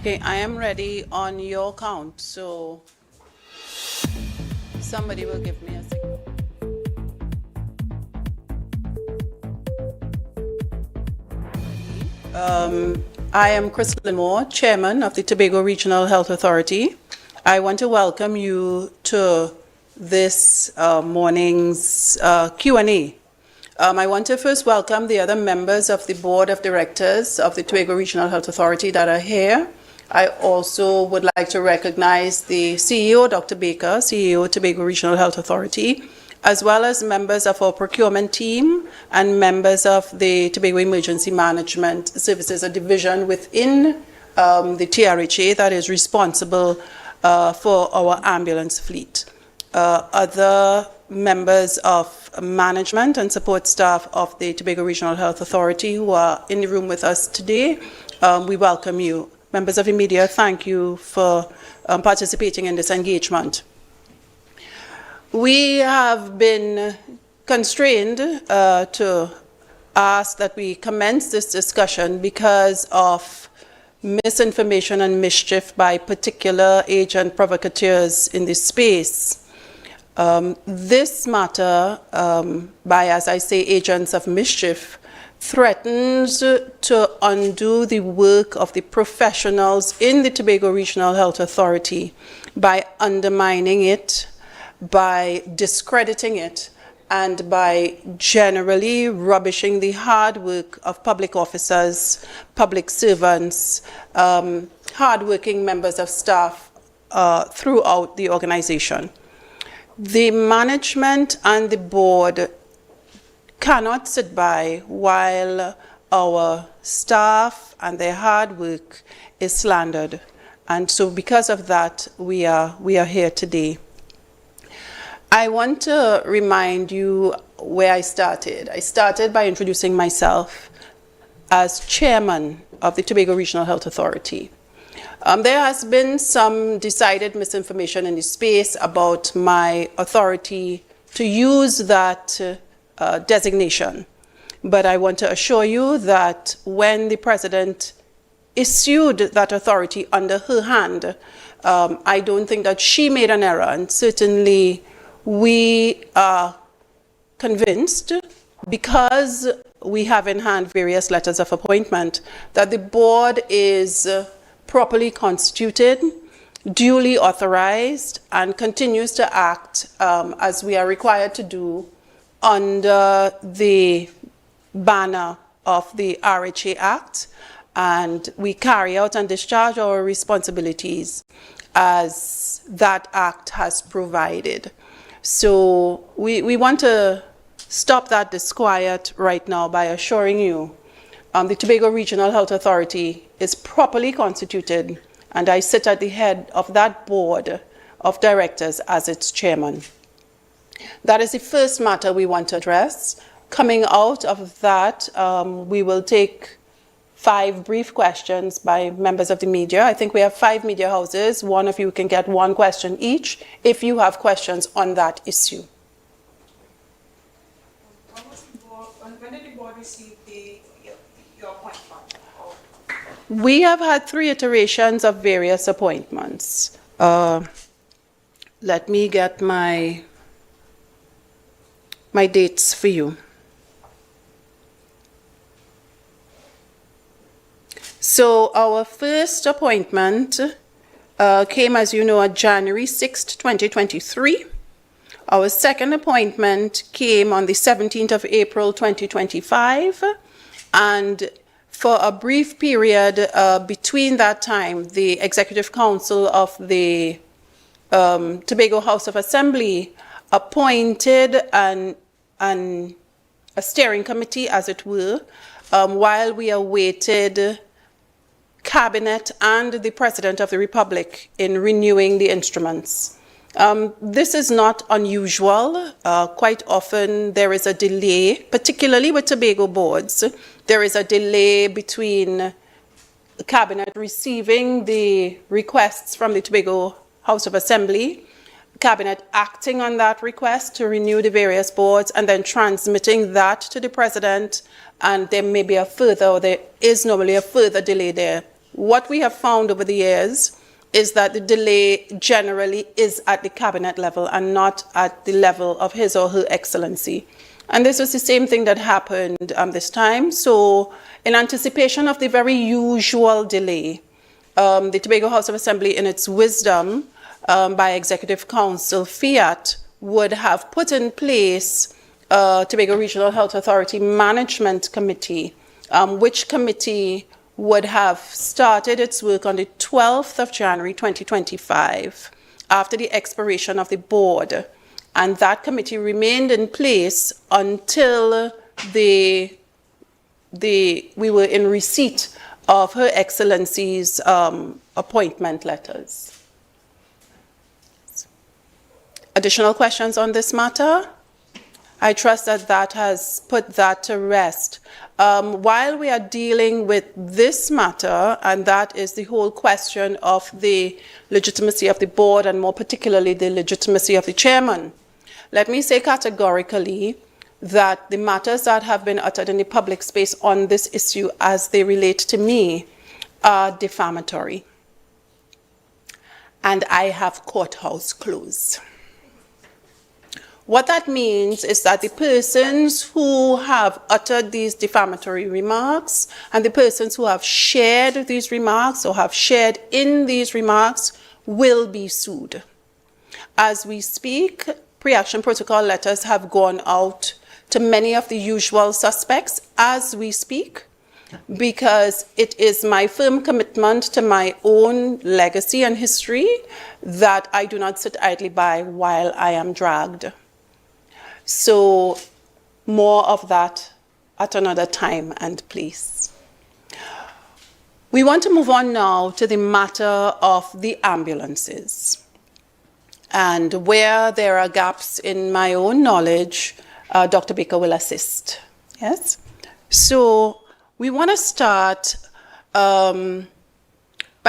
Okay, I am ready on your count, so somebody will give me a signal. I am Crystal Moore, Chairman of the Tobago Regional Health Authority. I want to welcome you to this morning's Q&A. I want to first welcome the other members of the Board of Directors of the Tobago Regional Health Authority that are here. I also would like to recognize the CEO, Dr. Baker, CEO, Tobago Regional Health Authority, as well as members of our procurement team and members of the Tobago Emergency Management Services, a division within the TRHA that is responsible for our ambulance fleet. Other members of management and support staff of the Tobago Regional Health Authority who are in the room with us today, we welcome you. Members of the media, thank you for participating in this engagement. We have been constrained to ask that we commence this discussion because of misinformation and mischief by particular agent provocateurs in this space. This matter, by, as I say, agents of mischief, threatens to undo the work of the professionals in the Tobago Regional Health Authority by undermining it, by discrediting it, and by generally rubbishing the hard work of public officers, public servants, hardworking members of staff throughout the organization. The management and the board cannot sit by while our staff and their hard work is slandered. And so because of that, we are here today. I want to remind you where I started. I started by introducing myself as chairman of the Tobago Regional Health Authority. There has been some decided misinformation in the space about my authority to use that designation. But I want to assure you that when the president issued that authority under her hand, I don't think that she made an error, and certainly we are convinced, because we have in hand various letters of appointment, that the board is properly constituted, duly authorized, and continues to act as we are required to do under the banner of the TRHA Act, and we carry out and discharge our responsibilities as that act has provided. So we want to stop that disquiet right now by assuring you the Tobago Regional Health Authority is properly constituted, and I sit at the head of that board of directors as its chairman. That is the first matter we want to address. Coming out of that, we will take 5 brief questions by members of the media. I think we have 5 media houses. One of you can get 1 question each if you have questions on that issue. When did the board receive your appointment? We have had 3 iterations of various appointments. Let me get my dates for you. So our first appointment came, as you know, on January 6th, 2023. Our second appointment came on the 17th of April, 2025. And for a brief period between that time, the Executive Council of the Tobago House of Assembly appointed a steering committee, as it were, while we awaited Cabinet and the President of the Republic in renewing the instruments. This is not unusual. Quite often there is a delay, particularly with Tobago boards. There is a delay between the Cabinet receiving the requests from the Tobago House of Assembly, Cabinet acting on that request to renew the various boards, and then transmitting that to the President, and there may be a further, or there is normally a further delay there what we have found over the years is that the delay generally is at the cabinet level and not at the level of His or Her Excellency. And this was the same thing that happened this time. So in anticipation of the very usual delay, the Tobago House of Assembly, in its wisdom, by Executive Council, Fiat, would have put in place Tobago Regional Health Authority Management Committee, which committee would have started its work on the 12th of January 2025, after the expiration of the board. And that committee remained in place until we were in receipt of Her Excellency's appointment letters. Additional questions on this matter? I trust that that has put that to rest. While we are dealing with this matter, and that is the whole question of the legitimacy of the board, and more particularly the legitimacy of the chairman, let me say categorically that the matters that have been uttered in the public space on this issue as they relate to me are defamatory. And I have courthouse clothes. What that means is that the persons who have uttered these defamatory remarks and the persons who have shared these remarks or have shared in these remarks will be sued. As we speak, pre-action protocol letters have gone out to many of the usual suspects as we speak, because it is my firm commitment to my own legacy and history that I do not sit idly by while I am dragged. So more of that at another time and place. We want to move on now to the matter of the ambulances. And where there are gaps in my own knowledge, Dr. Baker will assist. Yes? So we want to start by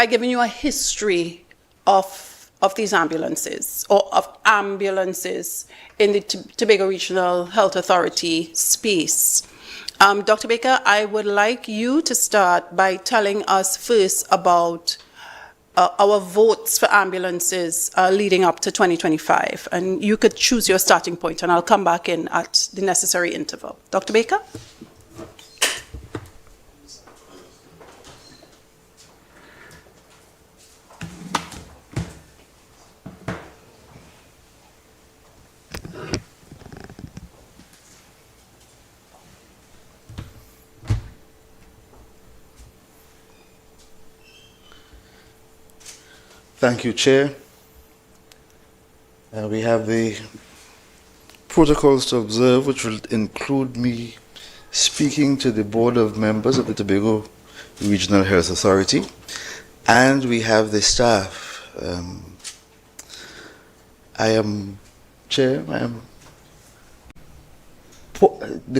giving you a history of these ambulances, or of ambulances in the Tobago Regional Health Authority space. Dr. Baker, I would like you to start by telling us first about our votes for ambulances leading up to 2025. And you could choose your starting point, and I'll come back in at the necessary interval. Dr. Baker? Thank you, Chair. We have the protocols to observe, which will include me speaking to the Board of Members of the Tobago Regional Health Authority, and we have the staff. The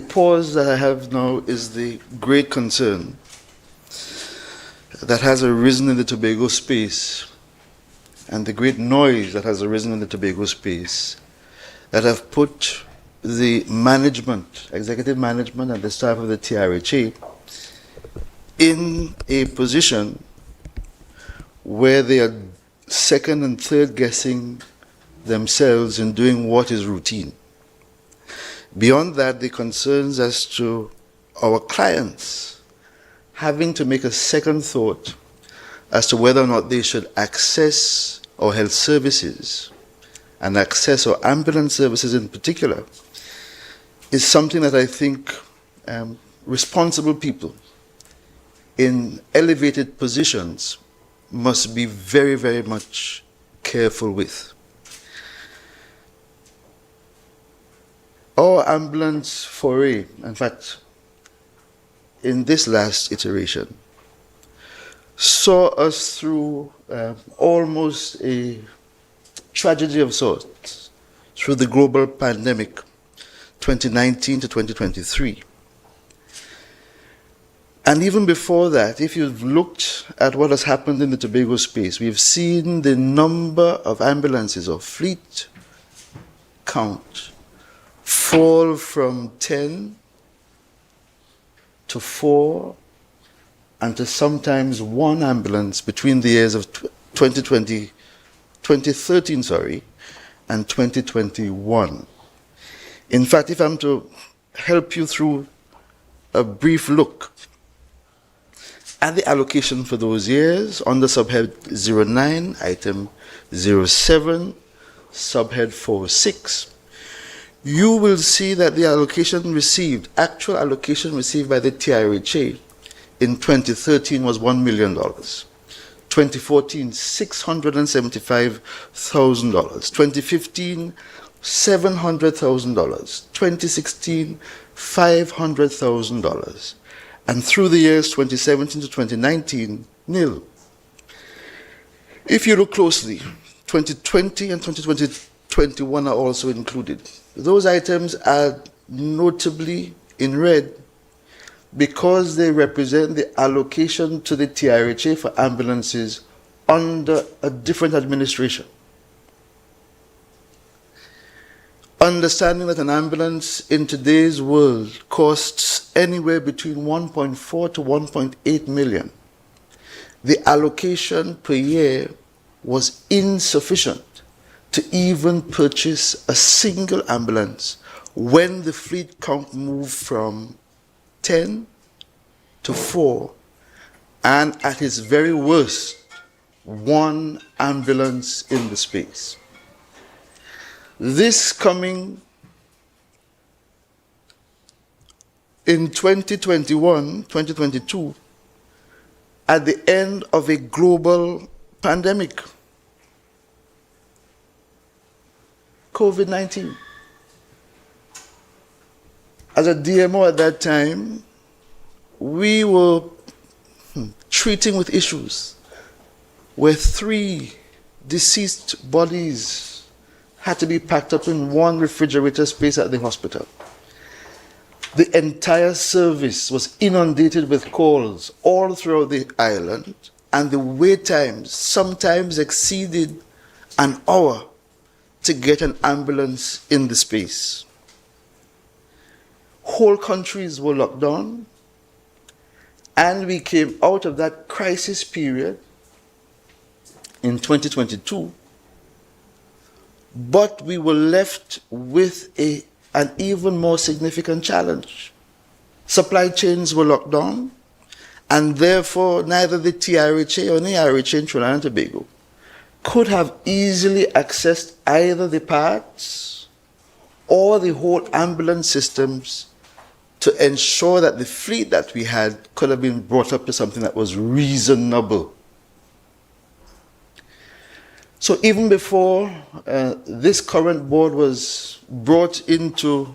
pause that I have now is the great concern that has arisen in the Tobago space, and the great noise that has arisen in the Tobago space, that have put the management, executive management, and the staff of the TRHA in a position where they are second and third guessing themselves in doing what is routine. Beyond that, the concerns as to our clients having to make a second thought as to whether or not they should access our health services and access our ambulance services in particular is something that I think responsible people in elevated positions must be very, very much careful with. Our ambulance foray, in fact, in this last iteration, saw us through almost a tragedy of sorts, through the global pandemic, 2019 to 2023. And even before that, if you've looked at what has happened in the Tobago space, we've seen the number of ambulances or fleet count fall from 10 to 4 and to sometimes one ambulance between the years of 2013, and 2021. In fact, if I'm to help you through a brief look at the allocation for those years, under subhead 09, item 07, subhead 46, you will see that the allocation received, actual allocation received by the TRHA in 2013 was $1 million. 2014, $675,000. 2015, $700,000. 2016, $500,000. And through the years 2017 to 2019, nil. If you look closely, 2020 and 2021 are also included. Those items are notably in red because they represent the allocation to the TRHA for ambulances under a different administration. Understanding that an ambulance in today's world costs anywhere between 1.4 to 1.8 million, the allocation per year was insufficient to even purchase a single ambulance when the fleet count moved from 10 to 4, and at its very worst, one ambulance in the space. This coming in 2021, 2022, at the end of a global pandemic, COVID-19. As a DMO at that time, we were treating with issues where 3 deceased bodies had to be packed up in one refrigerator space at the hospital. The entire service was inundated with calls all throughout the island, and the wait times sometimes exceeded an hour to get an ambulance in the space. Whole countries were locked down, and we came out of that crisis period in 2022, but we were left with an even more significant challenge. Supply chains were locked down, and therefore neither the TRHA or the RHA in Trinidad and Tobago could have easily accessed either the parts or the whole ambulance systems to ensure that the fleet that we had could have been brought up to something that was reasonable. So even before this current board was brought into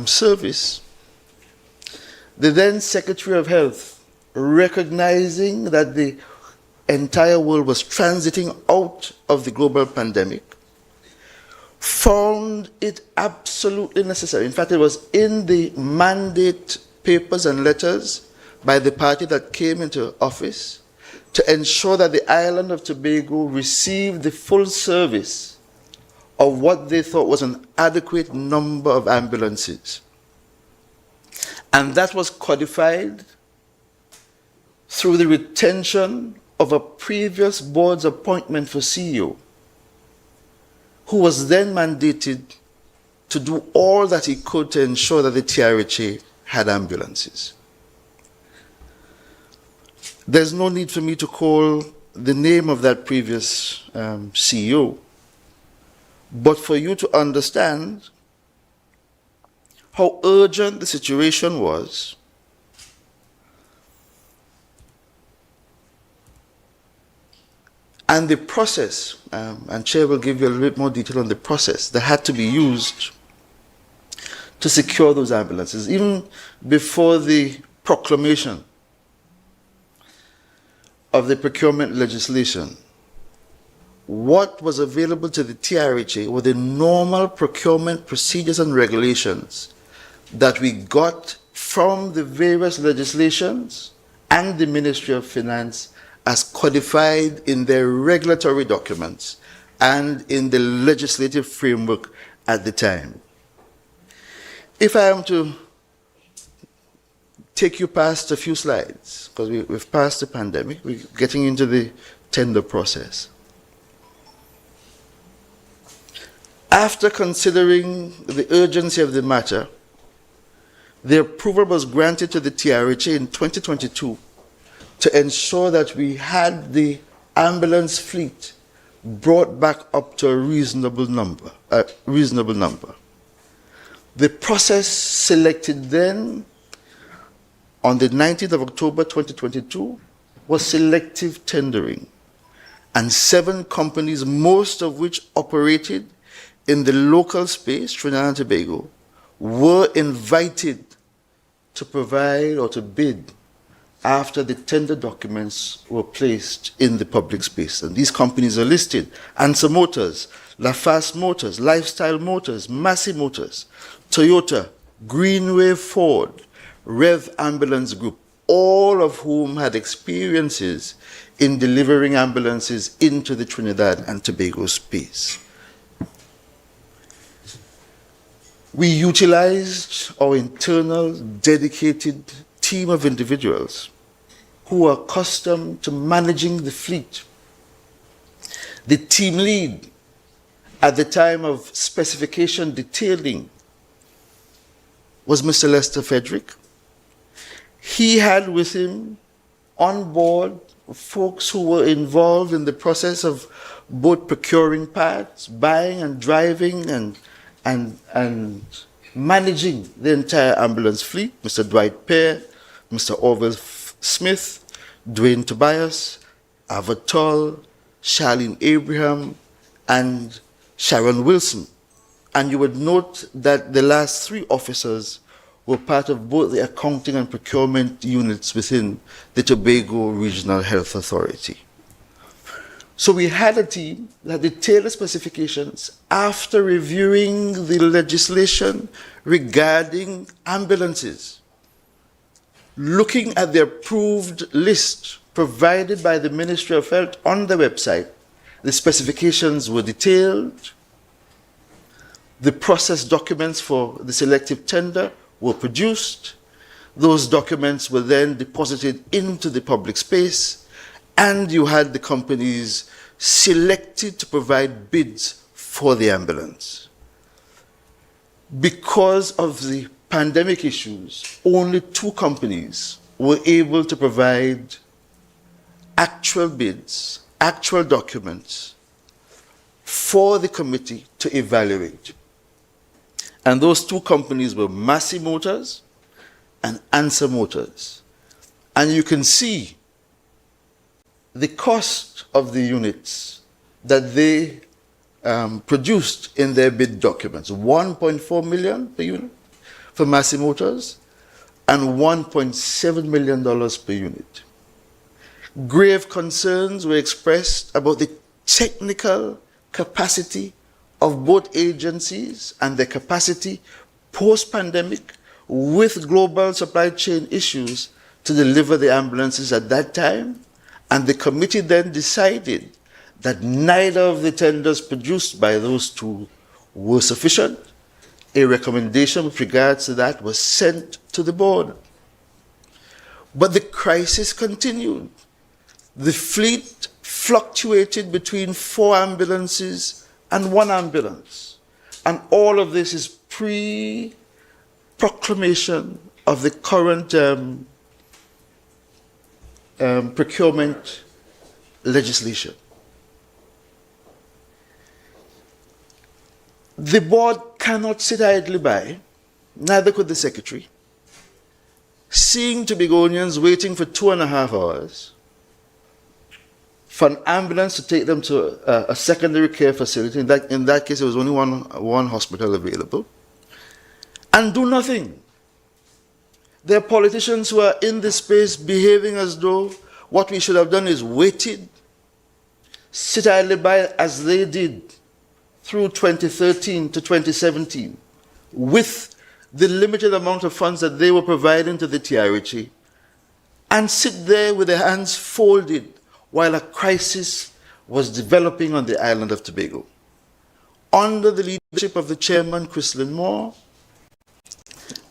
service, the then Secretary of Health, recognizing that the entire world was transiting out of the global pandemic, found it absolutely necessary. In fact, it was in the mandate papers and letters by the party that came into office to ensure that the island of Tobago received the full service of what they thought was an adequate number of ambulances. And that was codified through the retention of a previous board's appointment for CEO, who was then mandated to do all that he could to ensure that the TRHA had ambulances. There's no need for me to call the name of that previous CEO, but for you to understand how urgent the situation was, and the process, and Chair will give you a little bit more detail on the process that had to be used to secure those ambulances, even before the proclamation of the procurement legislation. What was available to the TRHA were the normal procurement procedures and regulations that we got from the various legislations and the Ministry of Finance as codified in their regulatory documents and in the legislative framework at the time. If I am to take you past a few slides, because we've passed the pandemic. We're getting into the tender process. After considering the urgency of the matter, the approval was granted to the TRHA in 2022 to ensure that we had the ambulance fleet brought back up to a reasonable number. The process selected then on the 19th of October 2022 was selective tendering, and 7 companies, most of which operated in the local space, Trinidad and Tobago, were invited to provide or to bid after the tender documents were placed in the public space. And these companies are listed: Ansa Motors, LaFast Motors, Lifestyle Motors, Massey Motors, Toyota, Greenway Ford, Rev Ambulance Group, all of whom had experiences in delivering ambulances into the Trinidad and Tobago space. We utilized our internal dedicated team of individuals who are accustomed to managing the fleet. The team lead at the time of specification detailing was Mr. Lester Frederick. He had with him on board folks who were involved in the process of both procuring parts, buying and driving and managing the entire ambulance fleet: Mr. Dwight Pear, Mr. Orville Smith, Dwayne Tobias, Avatol, Charlene Abraham, and Sharon Wilson. And you would note that the last 3 officers were part of both the accounting and procurement units within the Tobago Regional Health Authority. So we had a team that detailed the specifications after reviewing the legislation regarding ambulances, looking at the approved list provided by the Ministry of Health on the website. The specifications were detailed. The process documents for the selective tender were produced. Those documents were then deposited into the public space, and you had the companies selected to provide bids for the ambulance. Because of the pandemic issues, only 2 companies were able to provide actual bids, actual documents for the committee to evaluate. And those 2 companies were Massey Motors and Ansa Motors. And you can see the cost of the units that they produced in their bid documents: $1.4 million per unit for Massey Motors and $1.7 million per unit. Grave concerns were expressed about the technical capacity of both agencies and their capacity post-pandemic with global supply chain issues to deliver the ambulances at that time. And the committee then decided that neither of the tenders produced by those 2 were sufficient. A recommendation with regards to that was sent to the board. But the crisis continued. The fleet fluctuated between 4 ambulances and 1 ambulance. And all of this is pre-proclamation of the current procurement legislation. The board cannot sit idly by, neither could the secretary, seeing Tobagonians waiting for 2.5 hours for an ambulance to take them to a secondary care facility. In that case, there was only one hospital available, and do nothing. There are politicians who are in this space behaving as though what we should have done is waited, sit idly by as they did through 2013 to 2017 with the limited amount of funds that they were providing to the TRHA, and sit there with their hands folded while a crisis was developing on the island of Tobago. Under the leadership of the chairman, Chrislyn Moore,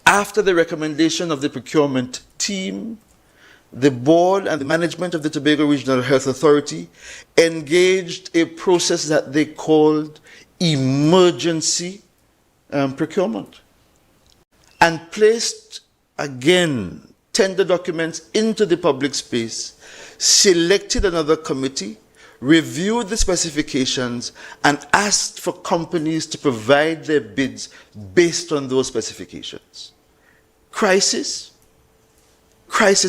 after the recommendation of the procurement team, the board and the management of the Tobago Regional Health Authority engaged a process that they called emergency procurement and placed, again, tender documents into the public space, selected another committee, reviewed the specifications, and asked for companies to provide their bids based on those specifications. Crisis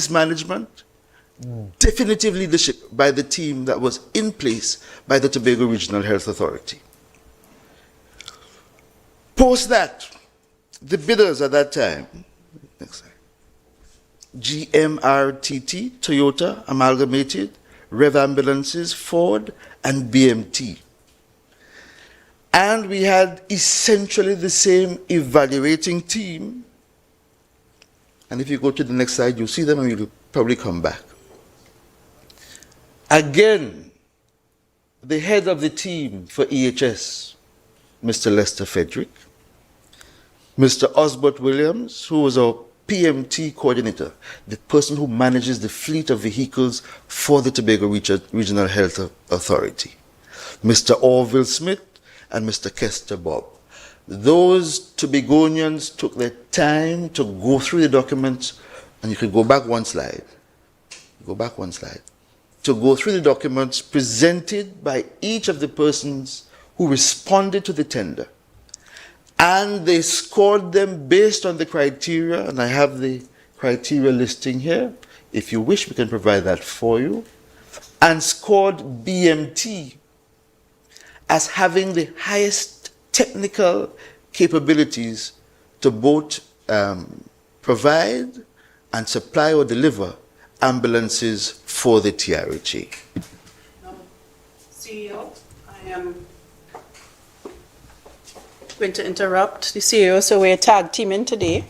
management, definitive leadership by the team that was in place by the Tobago Regional Health Authority. Post that, the bidders at that time, next slide, GMRTT, Toyota, Amalgamated, Rev Ambulances, Ford, and BMT. And we had essentially the same evaluating team. And if you go to the next slide, you'll see them and you'll probably come back. Again, the head of the team for EHS, Mr. Lester Frederick, Mr. Osbert Williams, who was our PMT coordinator, the person who manages the fleet of vehicles for the Tobago Regional Health Authority, Mr. Orville Smith, and Mr. Kester Bob. Those Tobagonians took their time to go through the documents, and you can go back one slide. Go back one slide. To go through the documents presented by each of the persons who responded to the tender. And they scored them based on the criteria, and I have the criteria listing here. If you wish, we can provide that for you. And scored BMT as having the highest technical capabilities to both provide and supply or deliver ambulances for the TRHA. CEO, I am going to interrupt the CEO, so we're tag teaming today.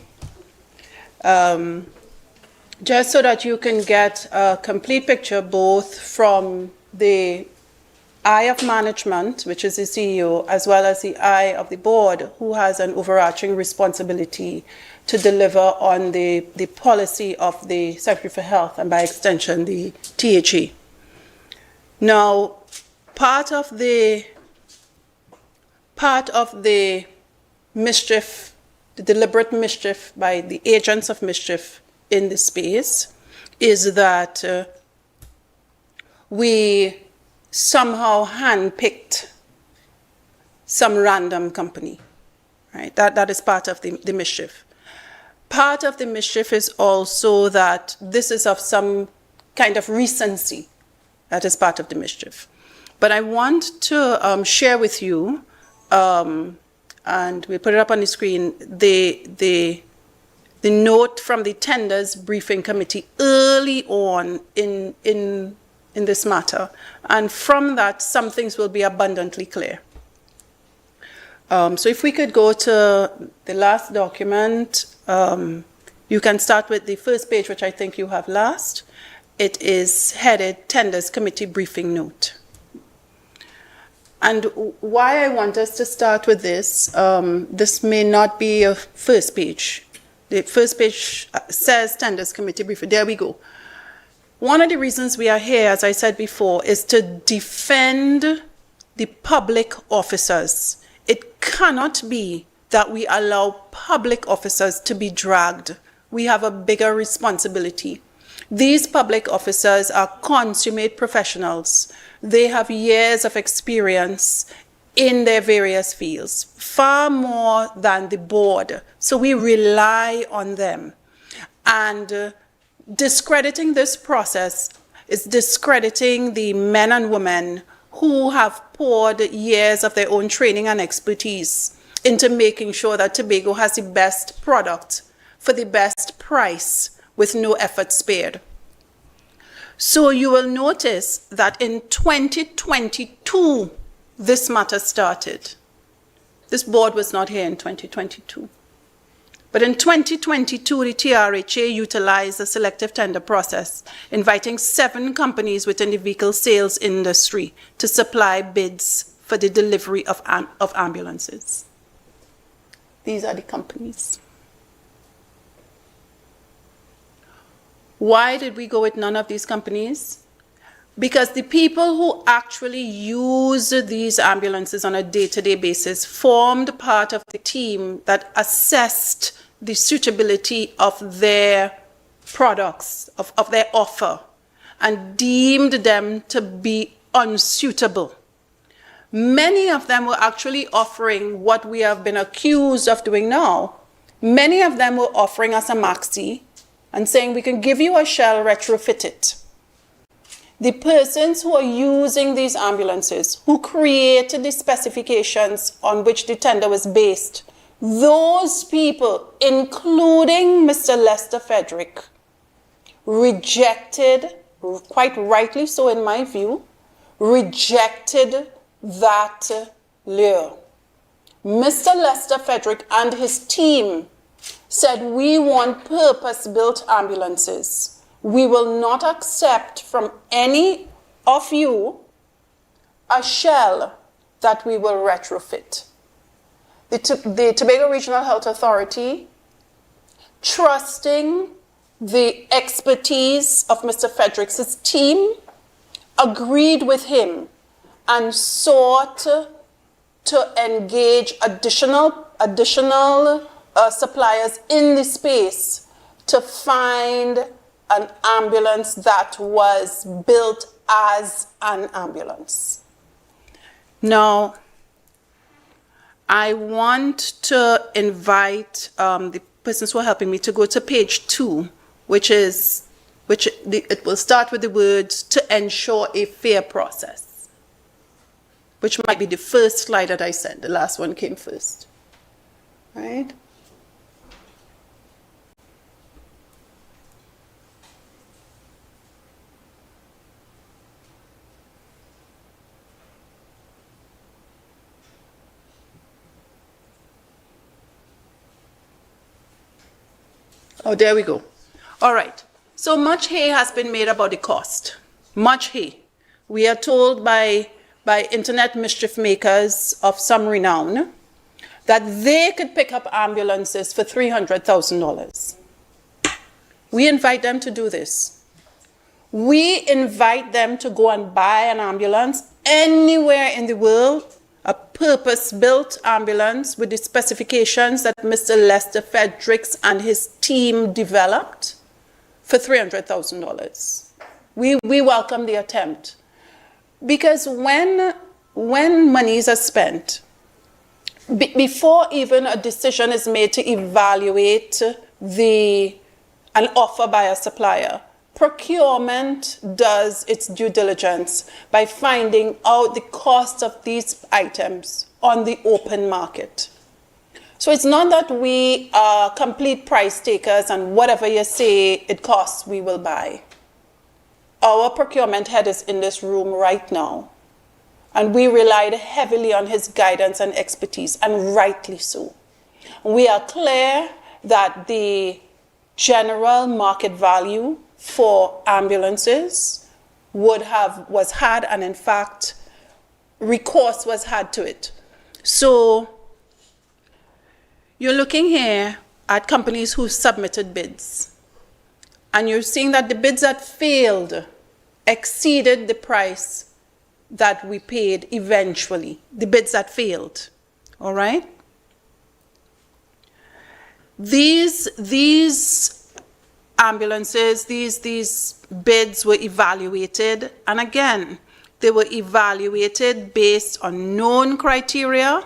Just so that you can get a complete picture both from the eye of management, which is the CEO, as well as the eye of the board, who has an overarching responsibility to deliver on the policy of the Secretary for Health and by extension the THA. Now, part of the mischief, the deliberate mischief by the agents of mischief in the space is that we somehow handpicked some random company, right? That is part of the mischief. Part of the mischief is also that this is of some kind of recency. That is part of the mischief. But I want to share with you, and we'll put it up on the screen, the note from the tenders briefing committee early on in this matter. And from that, some things will be abundantly clear. So if we could go to the last document, you can start with the first page, which I think you have last. It is headed Tenders Committee Briefing Note. And why I want us to start with this, this may not be a first page. The first page says Tenders Committee Briefing. There we go. One of the reasons we are here, as I said before, is to defend the public officers. It cannot be that we allow public officers to be dragged. We have a bigger responsibility. These public officers are consummate professionals. They have years of experience in their various fields, far more than the board. So we rely on them. And discrediting this process is discrediting the men and women who have poured years of their own training and expertise into making sure that Tobago has the best product for the best price with no effort spared. So you will notice that in 2022, this matter started. This board was not here in 2022. But in 2022, the TRHA utilized a selective tender process, inviting 7 companies within the vehicle sales industry to supply bids for the delivery of ambulances. These are the companies. Why did we go with none of these companies? Because the people who actually use these ambulances on a day-to-day basis formed part of the team that assessed the suitability of their products, of their offer, and deemed them to be unsuitable. Many of them were actually offering what we have been accused of doing now. Many of them were offering us a maxi and saying, we can give you a shell, retrofit it. The persons who are using these ambulances, who created the specifications on which the tender was based, those people, including Mr. Lester Frederick, rejected, quite rightly so in my view, rejected that lure. Mr. Lester Frederick and his team said, we want purpose-built ambulances. We will not accept from any of you a shell that we will retrofit. The Tobago Regional Health Authority, trusting the expertise of Mr. Frederick's team, agreed with him and sought to engage additional suppliers in the space to find an ambulance that was built as an ambulance. Now, I want to invite the persons who are helping me to go to page 2, it will start with the words, to ensure a fair process, which might be the first slide that I sent. The last one came first, right? Oh, there we go. All right. So much hay has been made about the cost. Much hay. We are told by internet mischief makers of some renown that they could pick up ambulances for $300,000. We invite them to do this. We invite them to go and buy an ambulance anywhere in the world, a purpose-built ambulance with the specifications that Mr. Lester Fredericks and his team developed for $300,000. We welcome the attempt. Because when monies are spent, before even a decision is made to evaluate an offer by a supplier, procurement does its due diligence by finding out the cost of these items on the open market. So it's not that we are complete price takers and whatever you say it costs, we will buy. Our procurement head is in this room right now, and we relied heavily on his guidance and expertise, and rightly so. We are clear that the general market value for ambulances was had, and in fact, recourse was had to it. So you're looking here at companies who submitted bids, and you're seeing that the bids that failed exceeded the price that we paid eventually, the bids that failed, all right? These ambulances, these bids were evaluated, and again, they were evaluated based on known criteria,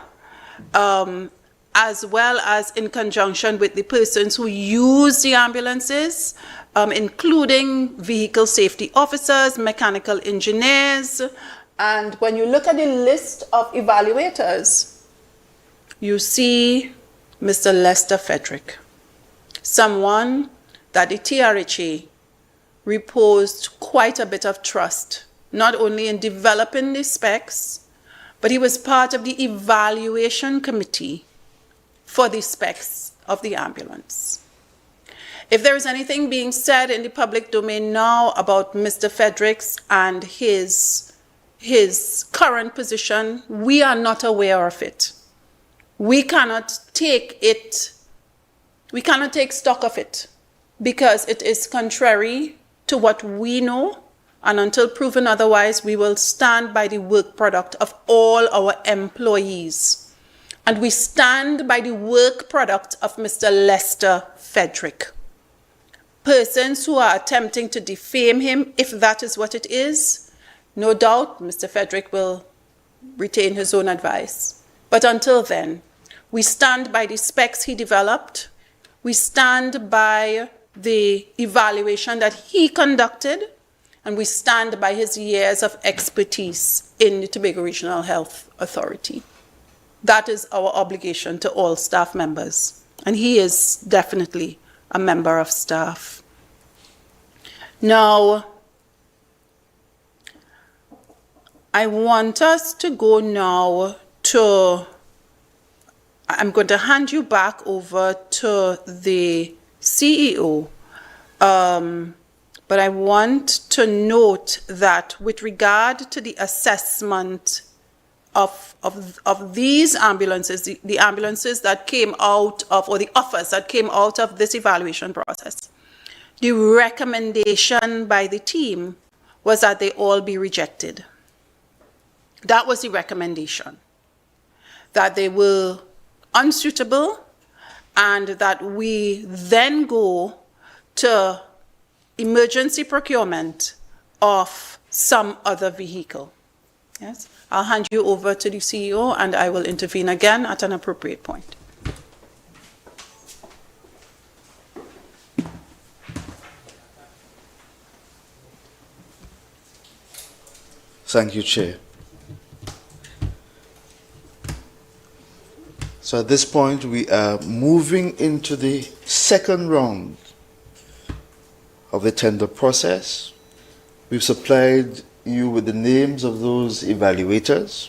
as well as in conjunction with the persons who use the ambulances, including vehicle safety officers, mechanical engineers, and when you look at the list of evaluators, you see Mr. Lester Frederick, someone that the TRHA reposed quite a bit of trust, not only in developing the specs, but he was part of the evaluation committee for the specs of the ambulance. If there is anything being said in the public domain now about Mr. Fredericks and his current position, we are not aware of it. We cannot take stock of it. because it is contrary to what we know, and until proven otherwise, we will stand by the work product of all our employees. And we stand by the work product of Mr. Lester Frederick. Persons who are attempting to defame him, if that is what it is, no doubt Mr. Frederick will retain his own advice. But until then, we stand by the specs he developed. We stand by the evaluation that he conducted, and we stand by his years of expertise in the Tobago Regional Health Authority. That is our obligation to all staff members, and he is definitely a member of staff. Now, I want us to go now to, I'm going to hand you back over to the CEO, but I want to note that with regard to the assessment of these ambulances, the ambulances that came out of, or the offers that came out of this evaluation process, the recommendation by the team was that they all be rejected. That was the recommendation, that they were unsuitable and that we then go to emergency procurement of some other vehicle. Yes, I'll hand you over to the CEO and I will intervene again at an appropriate point. Thank you, Chair. So at this point, we are moving into the second round of the tender process. We've supplied you with the names of those evaluators,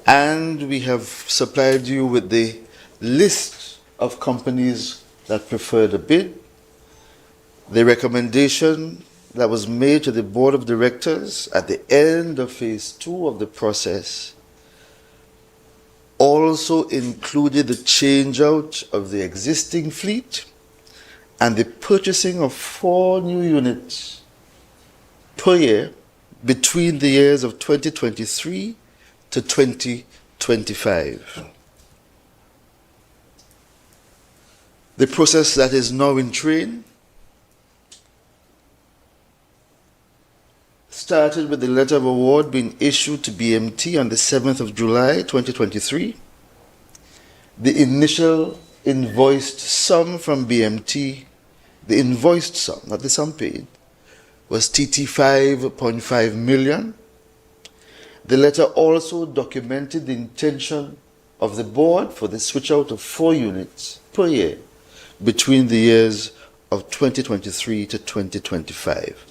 and we have supplied you with the list of companies that preferred a bid. The recommendation that was made to the Board of Directors at the end of Phase 2 of the process also included the change-out of the existing fleet and the purchasing of 4 new units per year between the years of 2023 to 2025. The process that is now in train started with the letter of award being issued to BMT on the 7th of July 2023. The initial invoiced sum from BMT, the invoiced sum, not the sum paid, was TT 5.5 million. The letter also documented the intention of the board for the switch out of 4 units per year between the years of 2023 to 2025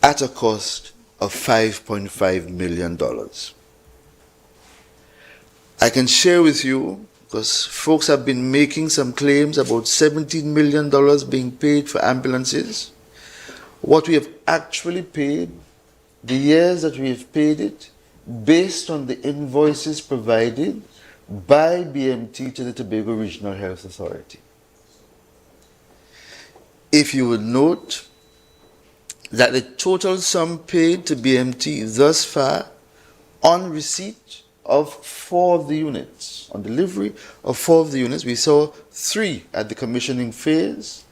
at a cost of $5.5 million. I can share with you, because folks have been making some claims about $17 million being paid for ambulances. What we have actually paid, the years that we have paid it, based on the invoices provided by BMT to the Tobago Regional Health Authority. If you would note that the total sum paid to BMT thus far on receipt of 4 of the units, on delivery of 4 of the units, we saw 3 at the commissioning phase,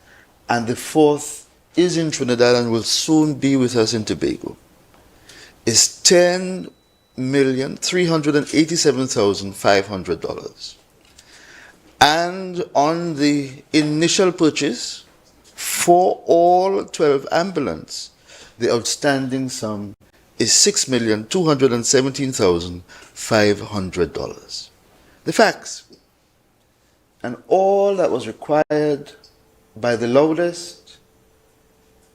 and the 4th is in Trinidad and will soon be with us in Tobago, is $10,387,500. And on the initial purchase, for all 12 ambulances, the outstanding sum is $6,217,500. The facts. And all that was required by the loudest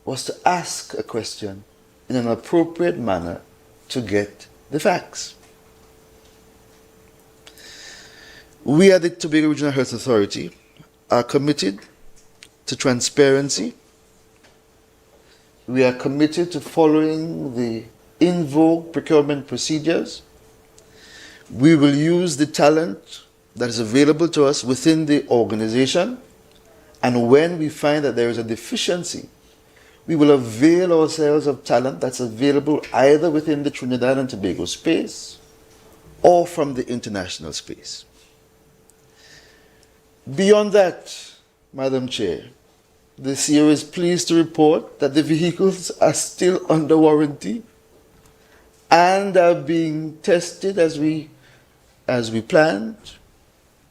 was to ask a question in an appropriate manner to get the facts. We at the Tobago Regional Health Authority are committed to transparency. We are committed to following the in vogue procurement procedures. We will use the talent that is available to us within the organization And when we find that there is a deficiency, we will avail ourselves of talent that's available either within the Trinidad and Tobago space or from the international space. Beyond that, Madam Chair, the CEO is pleased to report that the vehicles are still under warranty and are being tested as we planned,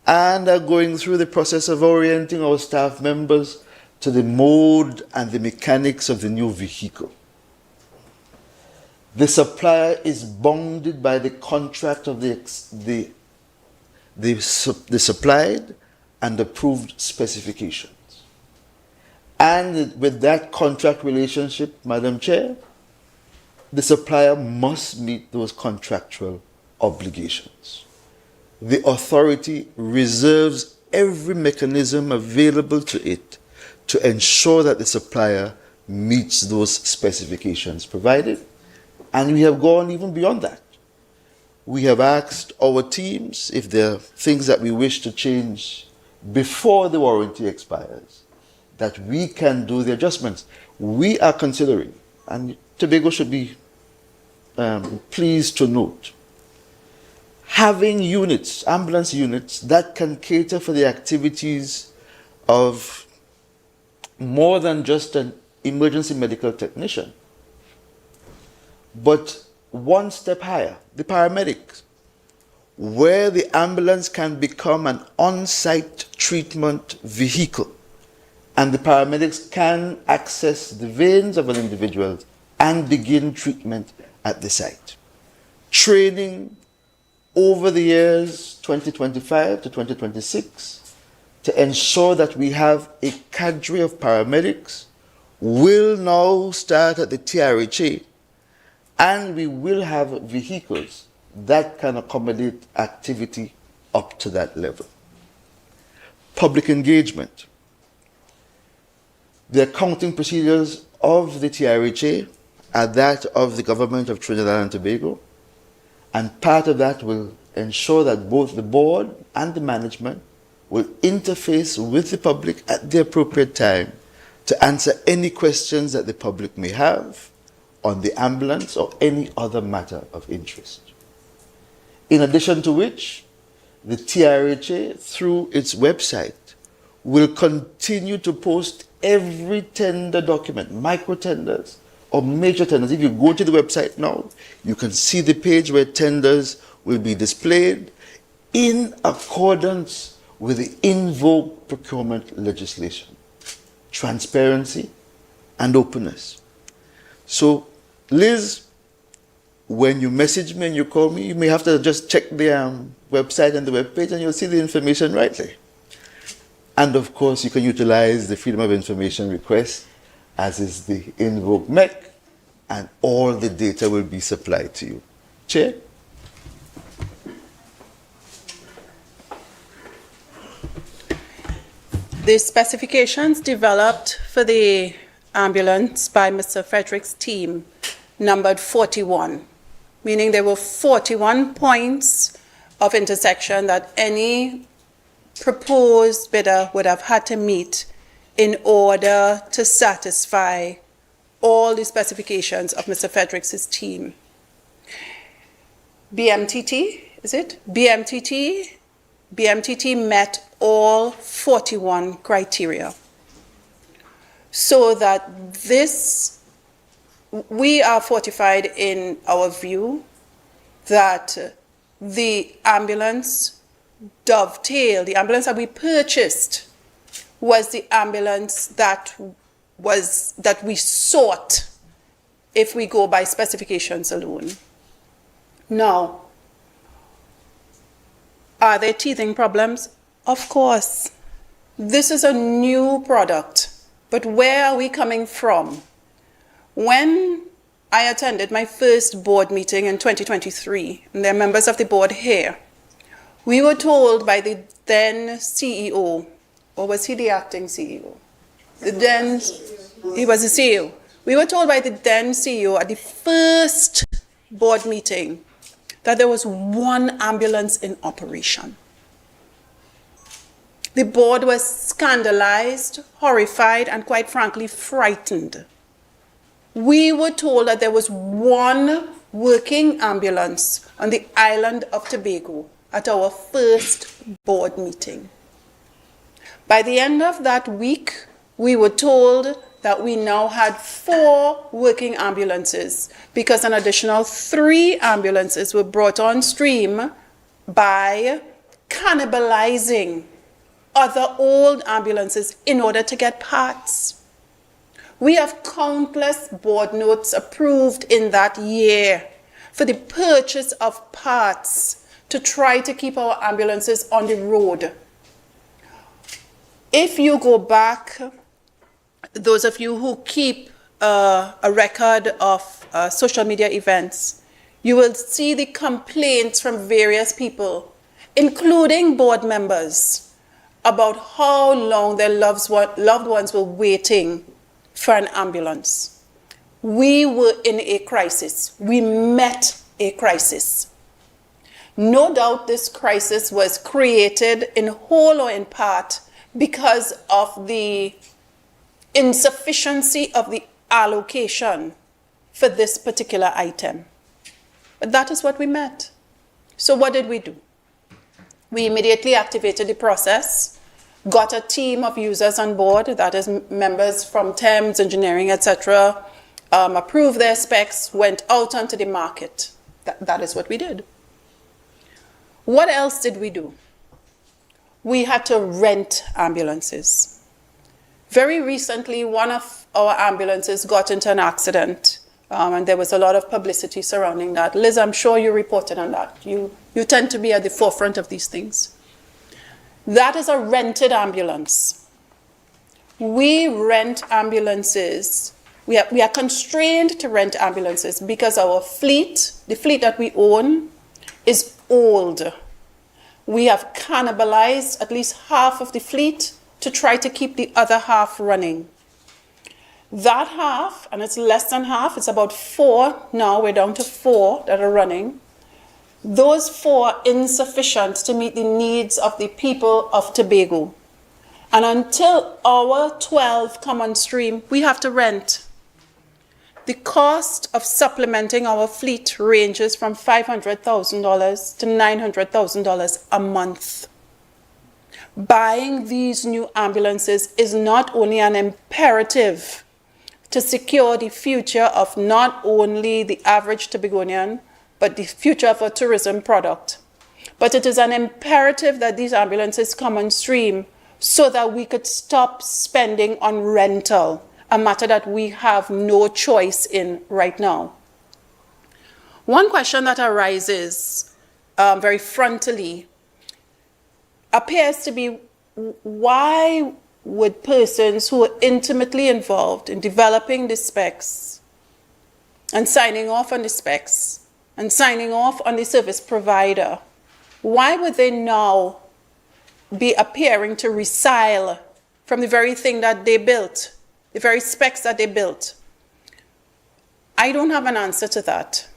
and are going through the process of orienting our staff members to the mode and the mechanics of the new vehicle. The supplier is bounded by the contract of the supplied and approved specifications. And with that contract relationship, Madam Chair, the supplier must meet those contractual obligations. The authority reserves every mechanism available to it to ensure that the supplier meets those specifications provided. And we have gone even beyond that. We have asked our teams if there are things that we wish to change before the warranty expires, that we can do the adjustments. We are considering, and Tobago should be pleased to note, having units, ambulance units, that can cater for the activities of more than just an emergency medical technician, but one step higher, the paramedics, where the ambulance can become an on-site treatment vehicle, and the paramedics can access the veins of an individual and begin treatment at the site. Training over the years 2025 to 2026 to ensure that we have a cadre of paramedics will now start at the TRHA, and we will have vehicles that can accommodate activity up to that level. Public engagement. The accounting procedures of the TRHA are that of the government of Trinidad and Tobago, and part of that will ensure that both the board and the management will interface with the public at the appropriate time to answer any questions that the public may have on the ambulance or any other matter of interest. In addition to which, the TRHA, through its website, will continue to post every tender document, micro tenders or major tenders. If you go to the website now, you can see the page where tenders will be displayed in accordance with the in vogue procurement legislation. Transparency and openness. So, Liz, when you message me and you call me, you may have to just check the website and the webpage, and you'll see the information rightly. And of course, you can utilize the Freedom of Information request, as is the in vogue MEC, and all the data will be supplied to you. Chair? The specifications developed for the ambulance by Mr. Frederick's team numbered 41, meaning there were 41 points of intersection that any proposed bidder would have had to meet in order to satisfy all the specifications of Mr. Frederick's team. BMTT, is it? BMTT met all 41 criteria. So that this, we are fortified in our view that the ambulance dovetail, the ambulance that we purchased was the ambulance that we sought if we go by specifications alone. Now, are there teething problems? Of course. This is a new product, but where are we coming from? When I attended my first board meeting in 2023, and there are members of the board here, we were told by the then CEO, or was he the acting CEO? He was the CEO. We were told by the then CEO at the first board meeting that there was one ambulance in operation. The board was scandalized, horrified, and quite frankly, frightened. We were told that there was one working ambulance on the island of Tobago at our first board meeting. By the end of that week, we were told that we now had 4 working ambulances because an additional 3 ambulances were brought on stream by cannibalizing other old ambulances in order to get parts. We have countless board notes approved in that year for the purchase of parts to try to keep our ambulances on the road. If you go back, those of you who keep a record of social media events, you will see the complaints from various people, including board members, about how long their loved ones were waiting for an ambulance. We were in a crisis. We met a crisis. No doubt this crisis was created in whole or in part because of the insufficiency of the allocation for this particular item. But that is what we met. So what did we do? We immediately activated the process, got a team of users on board, that is members from Thames, engineering, etc., approved their specs, went out onto the market. That is what we did. What else did we do? We had to rent ambulances. Very recently, one of our ambulances got into an accident, and there was a lot of publicity surrounding that. Liz, I'm sure you reported on that. You tend to be at the forefront of these things. That is a rented ambulance. We rent ambulances. We are constrained to rent ambulances because our fleet, the fleet that we own, is old. We have cannibalized at least half of the fleet to try to keep the other half running. That half, and it's less than half, it's about 4 now, we're down to 4 that are running. Those 4 are insufficient to meet the needs of the people of Tobago. And until our 12 come on stream, we have to rent. The cost of supplementing our fleet ranges from $500,000 to $900,000 a month. Buying these new ambulances is not only an imperative to secure the future of not only the average Tobagonian, but the future of a tourism product. But it is an imperative that these ambulances come on stream so that we could stop spending on rental, a matter that we have no choice in right now. One question that arises very frontally appears to be, why would persons who are intimately involved in developing the specs and signing off on the specs and signing off on the service provider, why would they now be appearing to resile from the very thing that they built, the very specs that they built? I don't have an answer to that.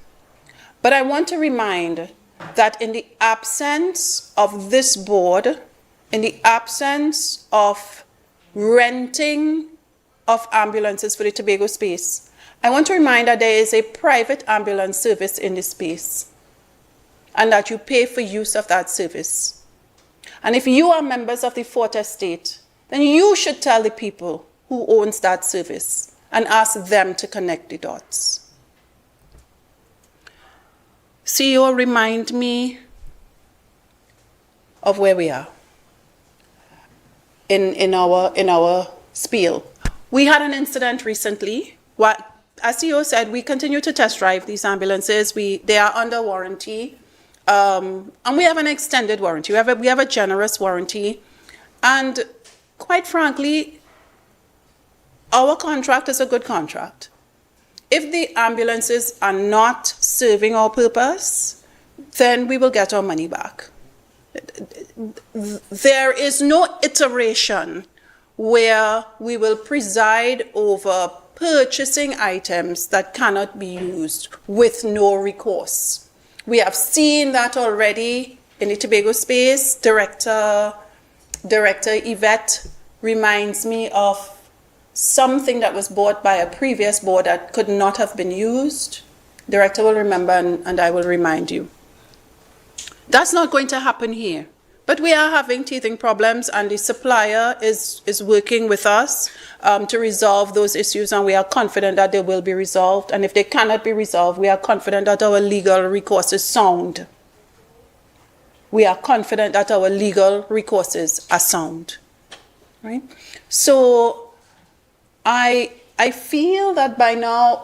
But I want to remind that in the absence of this board, in the absence of renting of ambulances for the Tobago space, I want to remind that there is a private ambulance service in the space and that you pay for use of that service. And if you are members of the Fort Estate, then you should tell the people who owns that service and ask them to connect the dots. CEO, remind me of where we are in our spiel. We had an incident recently. As CEO said, we continue to test drive these ambulances. They are under warranty, and we have an extended warranty. We have a generous warranty, and quite frankly, our contract is a good contract. If the ambulances are not serving our purpose, then we will get our money back. There is no iteration where we will preside over purchasing items that cannot be used with no recourse. We have seen that already in the Tobago space. Director Director Yvette reminds me of something that was bought by a previous board that could not have been used. Director will remember and I will remind you. That's not going to happen here. But we are having teething problems and the supplier is working with us to resolve those issues, and we are confident that they will be resolved. And if they cannot be resolved, we are confident that our legal recourse is sound. We are confident that our legal recourses are sound. Right? So I feel that by now,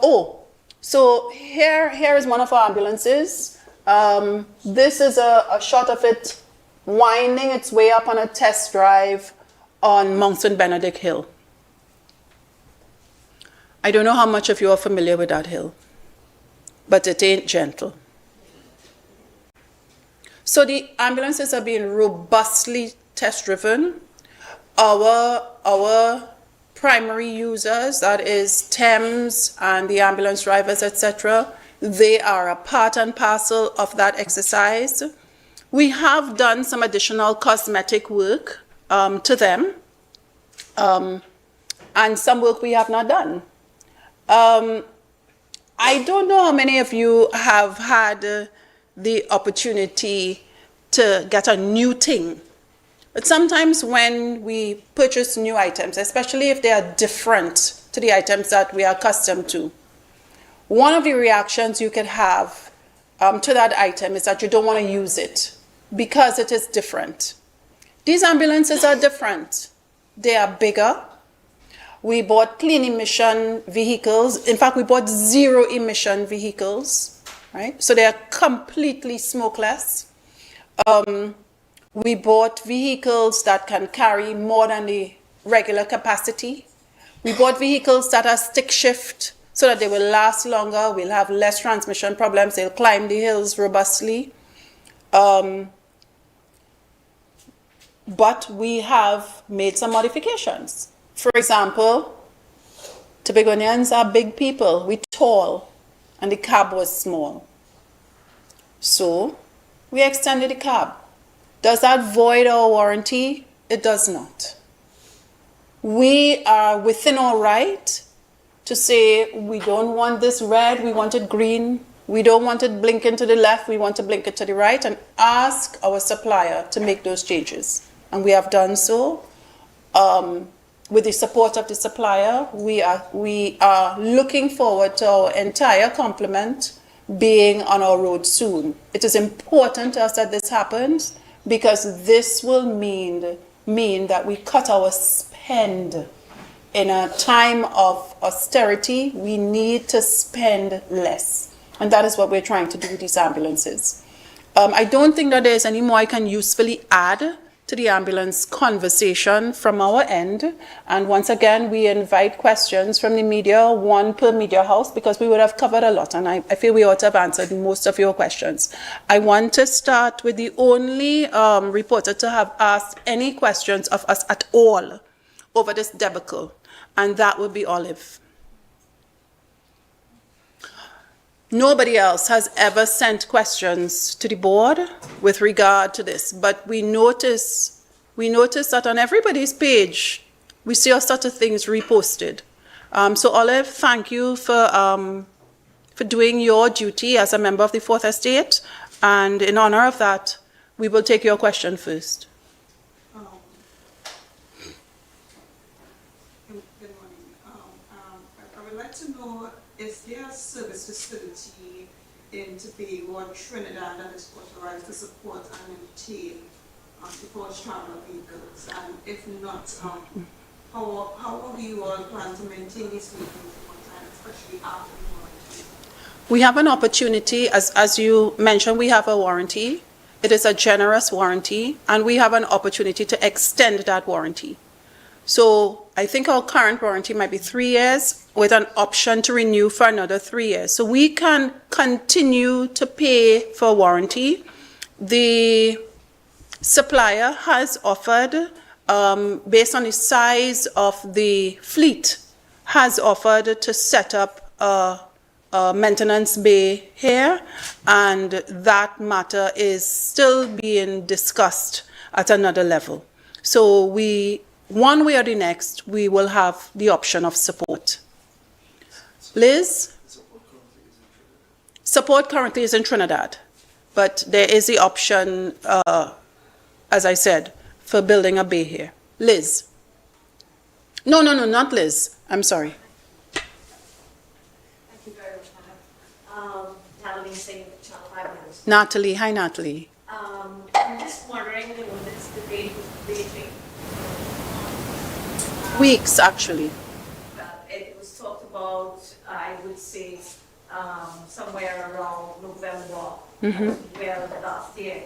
so here is one of our ambulances. This is a shot of it winding its way up on a test drive on Mount St. Benedict Hill. I don't know how much of you are familiar with that hill, but it ain't gentle. So the ambulances are being robustly test driven. Our primary users, that is TEMS and the ambulance drivers, etc., they are a part and parcel of that exercise. We have done some additional cosmetic work to them, and some work we have not done. I don't know how many of you have had the opportunity to get a new thing. But sometimes when we purchase new items, especially if they are different to the items that we are accustomed to, one of the reactions you could have to that item is that you don't want to use it because it is different. These ambulances are different. They are bigger. We bought clean emission vehicles. In fact, we bought zero emission vehicles, right? So they are completely smokeless. We bought vehicles that can carry more than the regular capacity. We bought vehicles that are stick shift so that they will last longer. We'll have less transmission problems. They'll climb the hills robustly. But we have made some modifications. For example, Tobagonians are big people. We're tall, and the cab was small. So we extended the cab. Does that void our warranty? It does not. We are within our right to say we don't want this red, we want it green. We don't want it blinking to the left, we want to blink it to the right, and ask our supplier to make those changes. And we have done so. With the support of the supplier, we are looking forward to our entire complement being on our road soon. It is important to us that this happens because this will mean that we cut our spend. In a time of austerity, we need to spend less. And that is what we're trying to do with these ambulances. I don't think that there's any more I can usefully add to the ambulance conversation from our end. And once again, we invite questions from the media, one per media house, because we would have covered a lot. And I feel we ought to have answered most of your questions. I want to start with the only reporter to have asked any questions of us at all over this debacle, and that would be Olive. Nobody else has ever sent questions to the board with regard to this, but we notice that on everybody's page, we see all sorts of things reposted. So Olive, thank you for doing your duty as a member of the Fourth Estate, and in honor of that, we will take your question first. Good morning. I would like to know, is there a service facility in Tobago or Trinidad that is authorized to support and maintain divorce traveler vehicles? And if not, how do you all plan to maintain these vehicles over time, especially after the warranty? We have an opportunity, as you mentioned, we have a warranty. It is a generous warranty, and we have an opportunity to extend that warranty. So I think our current warranty might be 3 years with an option to renew for another 3 years. So we can continue to pay for warranty. The supplier has offered, based on the size of the fleet, has offered to set up a maintenance bay here, and that matter is still being discussed at another level. So one way or the next, we will have the option of support. Liz? Support currently is in Trinidad, but there is the option, as I said, for building a bay here. Liz? No, not Liz. I'm sorry. Thank you very much, Madam. Natalie Singh, Channel 5 News. Natalie. Hi, Natalie. I'm just wondering, this debate was raging. Weeks, actually. Well, it was talked about, I would say, somewhere around November, well, last year,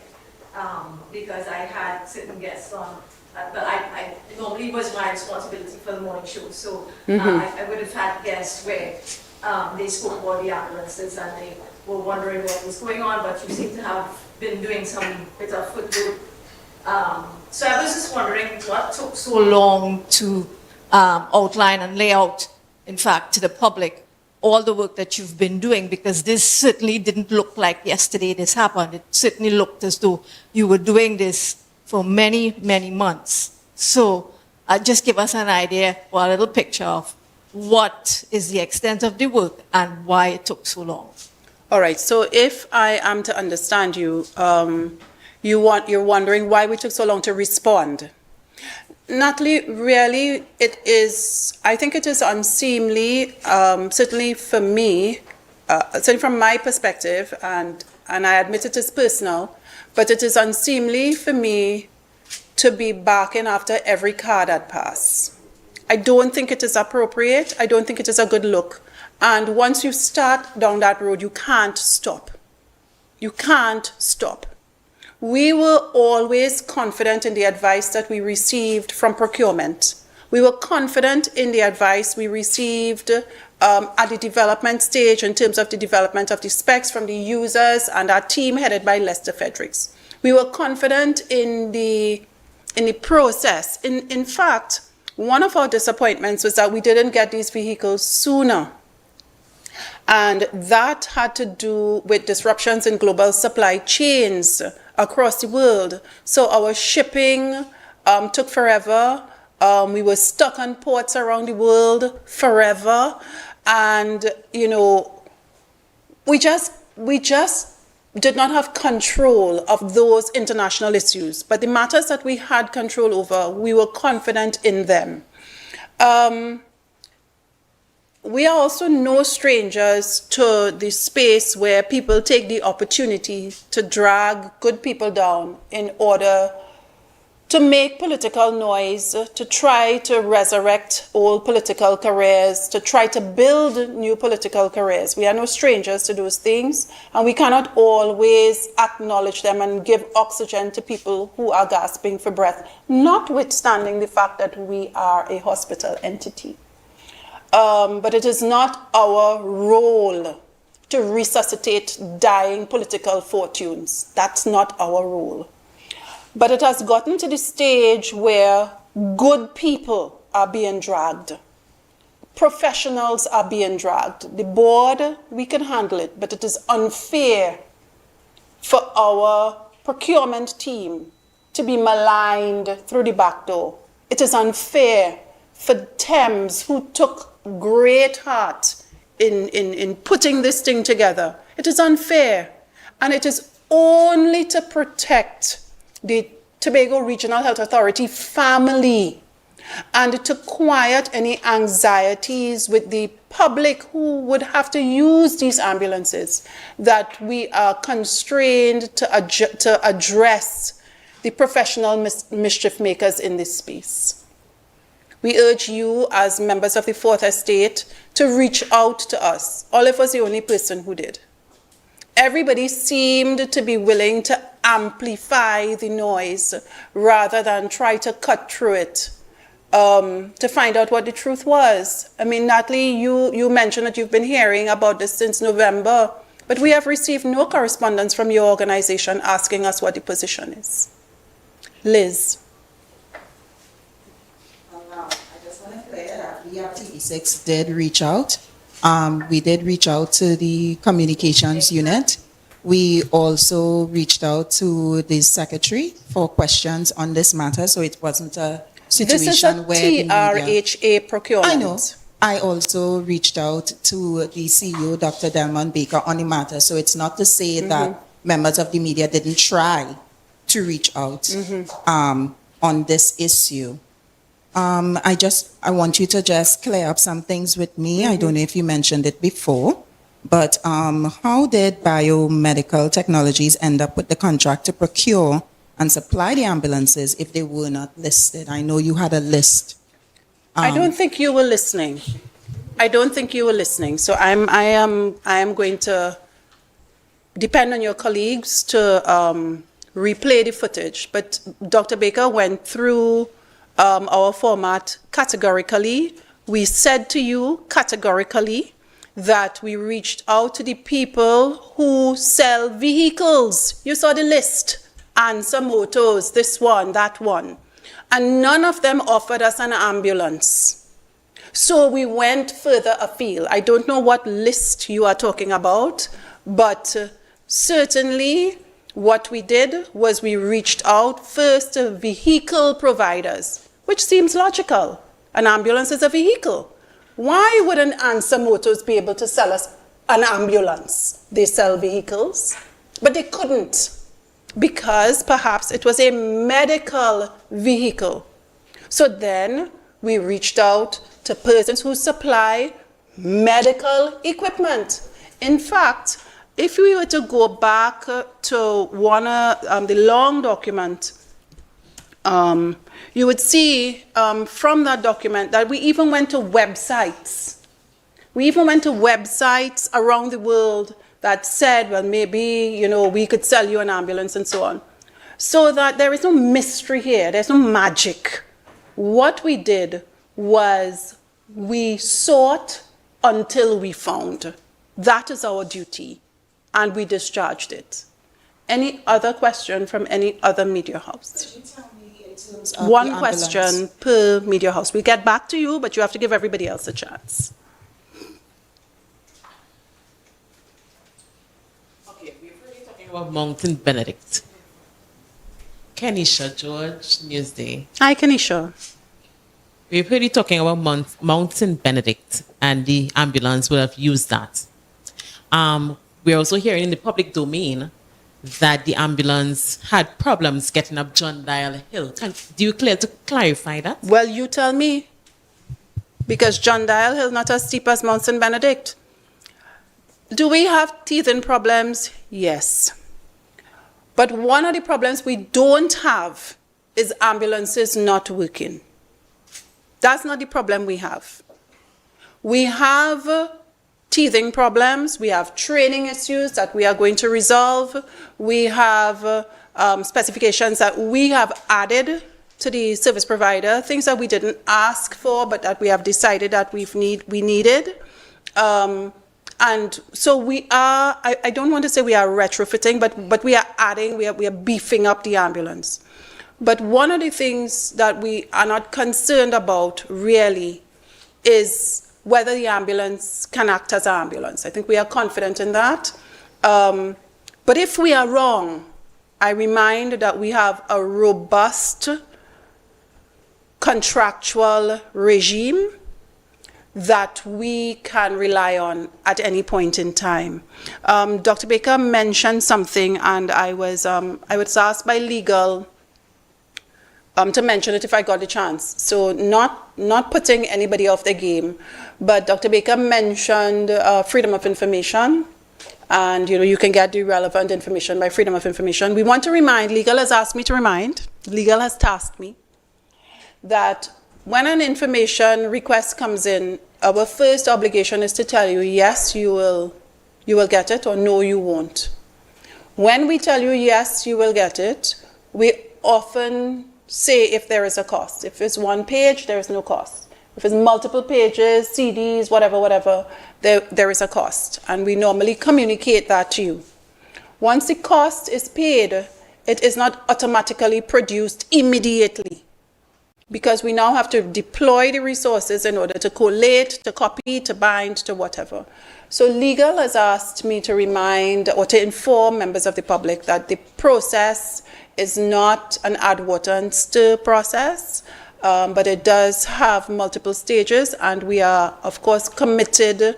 because I had certain guests on. But I normally it was my responsibility for the morning show, so I would have had guests where they spoke about the ambulances and they were wondering what was going on, but you seem to have been doing some bit of footwork. So I was just wondering what took so long to outline and lay out, in fact, to the public, all the work that you've been doing, because this certainly didn't look like yesterday this happened. It certainly looked as though you were doing this for many, many months. So just give us an idea or a little picture of what is the extent of the work and why it took so long. All right, so if I am to understand you, you're wondering why we took so long to respond. Natalie, really, I think it is unseemly, certainly for me, certainly from my perspective, and I admit it is personal, but it is unseemly for me to be barking after every car that passes. I don't think it is appropriate. I don't think it is a good look. And once you start down that road, you can't stop. You can't stop. We were always confident in the advice that we received from procurement. We were confident in the advice we received at the development stage in terms of the development of the specs from the users and our team headed by Lester Fredericks. We were confident in the process. In fact, one of our disappointments was that we didn't get these vehicles sooner. And that had to do with disruptions in global supply chains across the world. So our shipping took forever. We were stuck on ports around the world forever. And, we just did not have control of those international issues. But the matters that we had control over, we were confident in them. We are also no strangers to the space where people take the opportunity to drag good people down in order to make political noise, to try to resurrect old political careers, to try to build new political careers. We are no strangers to those things, and we cannot always acknowledge them and give oxygen to people who are gasping for breath, notwithstanding the fact that we are a hospital entity. But it is not our role to resuscitate dying political fortunes. That's not our role. But it has gotten to the stage where good people are being dragged. Professionals are being dragged. The board, we can handle it, but it is unfair for our procurement team to be maligned through the back door. It is unfair for Thames, who took great heart in putting this thing together. It is unfair, and it is only to protect the Tobago Regional Health Authority family and to quiet any anxieties with the public who would have to use these ambulances that we are constrained to address the professional mischief makers in this space. We urge you as members of the Fourth Estate to reach out to us. Olive was the only person who did. Everybody seemed to be willing to amplify the noise rather than try to cut through it to find out what the truth was. I mean, Natalie, you mentioned that you've been hearing about this since November, but we have received no correspondence from your organization asking us what the position is. Liz. I just want to clear that we at TV6 did reach out. We did reach out to the communications unit We also reached out to the secretary for questions on this matter, so it wasn't a situation This is a where the media... TRHA procurement. I know. I also reached out to the CEO, Dr. Delmon Baker, on the matter, so it's not to say that members of the media didn't try to reach out on this issue. I want you to just clear up some things with me. I don't know if you mentioned it before, but how did Biomedical Technologies end up with the contract to procure and supply the ambulances if they were not listed? I know you had a list. I don't think you were listening. I don't think you were listening. So I am going to depend on your colleagues to replay the footage. But Dr. Baker went through our format categorically. We said to you categorically that we reached out to the people who sell vehicles. You saw the list. Answer Motors, this one, that one. And none of them offered us an ambulance. So we went further afield. I don't know what list you are talking about, but certainly what we did was we reached out first to vehicle providers, which seems logical. An ambulance is a vehicle. Why wouldn't Answer Motors be able to sell us an ambulance? They sell vehicles, but they couldn't, because perhaps it was a medical vehicle. So then we reached out to persons who supply medical equipment. In fact, if we were to go back to one the long document, you would see from that document that we even went to websites. We even went to websites around the world that said, well, maybe, you know, we could sell you an ambulance and so on. So that there is no mystery here. There's no magic. What we did was we sought until we found. That is our duty. And we discharged it. Any other question from any other media house? Could you tell me in terms of One the ambulance? question per media house. We'll get back to you, but you have to give everybody else a chance. Okay, we're really talking about Mountain Benedict. Kenisha George, Newsday. Hi, Kanisha. We've heard you talking about Mountain Benedict, and the ambulance would have used that. We're also hearing in the public domain that the ambulance had problems getting up John Dial Hill. Do you care to clarify that? Well, you tell me. Because John Dial Hill not as steep as Mountain Benedict. Do we have teething problems? Yes. But one of the problems we don't have is ambulances not working. That's not the problem we have. We have teething problems. We have training issues that we are going to resolve. We have specifications that we have added to the service provider, things that we didn't ask for, but that we have decided that we needed. And so we are, I don't want to say we are retrofitting, but we are adding, we are beefing up the ambulance. But one of the things that we are not concerned about really is whether the ambulance can act as an ambulance. I think we are confident in that. But if we are wrong, I remind that we have a robust contractual regime that we can rely on at any point in time. Dr. Baker mentioned something, and I was asked by legal to mention it if I got the chance. So not putting anybody off the game, but Dr. Baker mentioned freedom of information, and you can get the relevant information by freedom of information. We want to remind, legal has asked me to remind, legal has tasked me, that when an information request comes in, our first obligation is to tell you, yes, you will get it, or no, you won't. When we tell you, yes, you will get it, we often say if there is a cost. If it's one page, there is no cost. If it's multiple pages, CDs, whatever, there is a cost. And we normally communicate that to you. Once the cost is paid, it is not automatically produced immediately. because we now have to deploy the resources in order to collate, to copy, to bind, to whatever. So legal has asked me to remind or to inform members of the public that the process is not an add water and stir process, but it does have multiple stages, and we are, of course, committed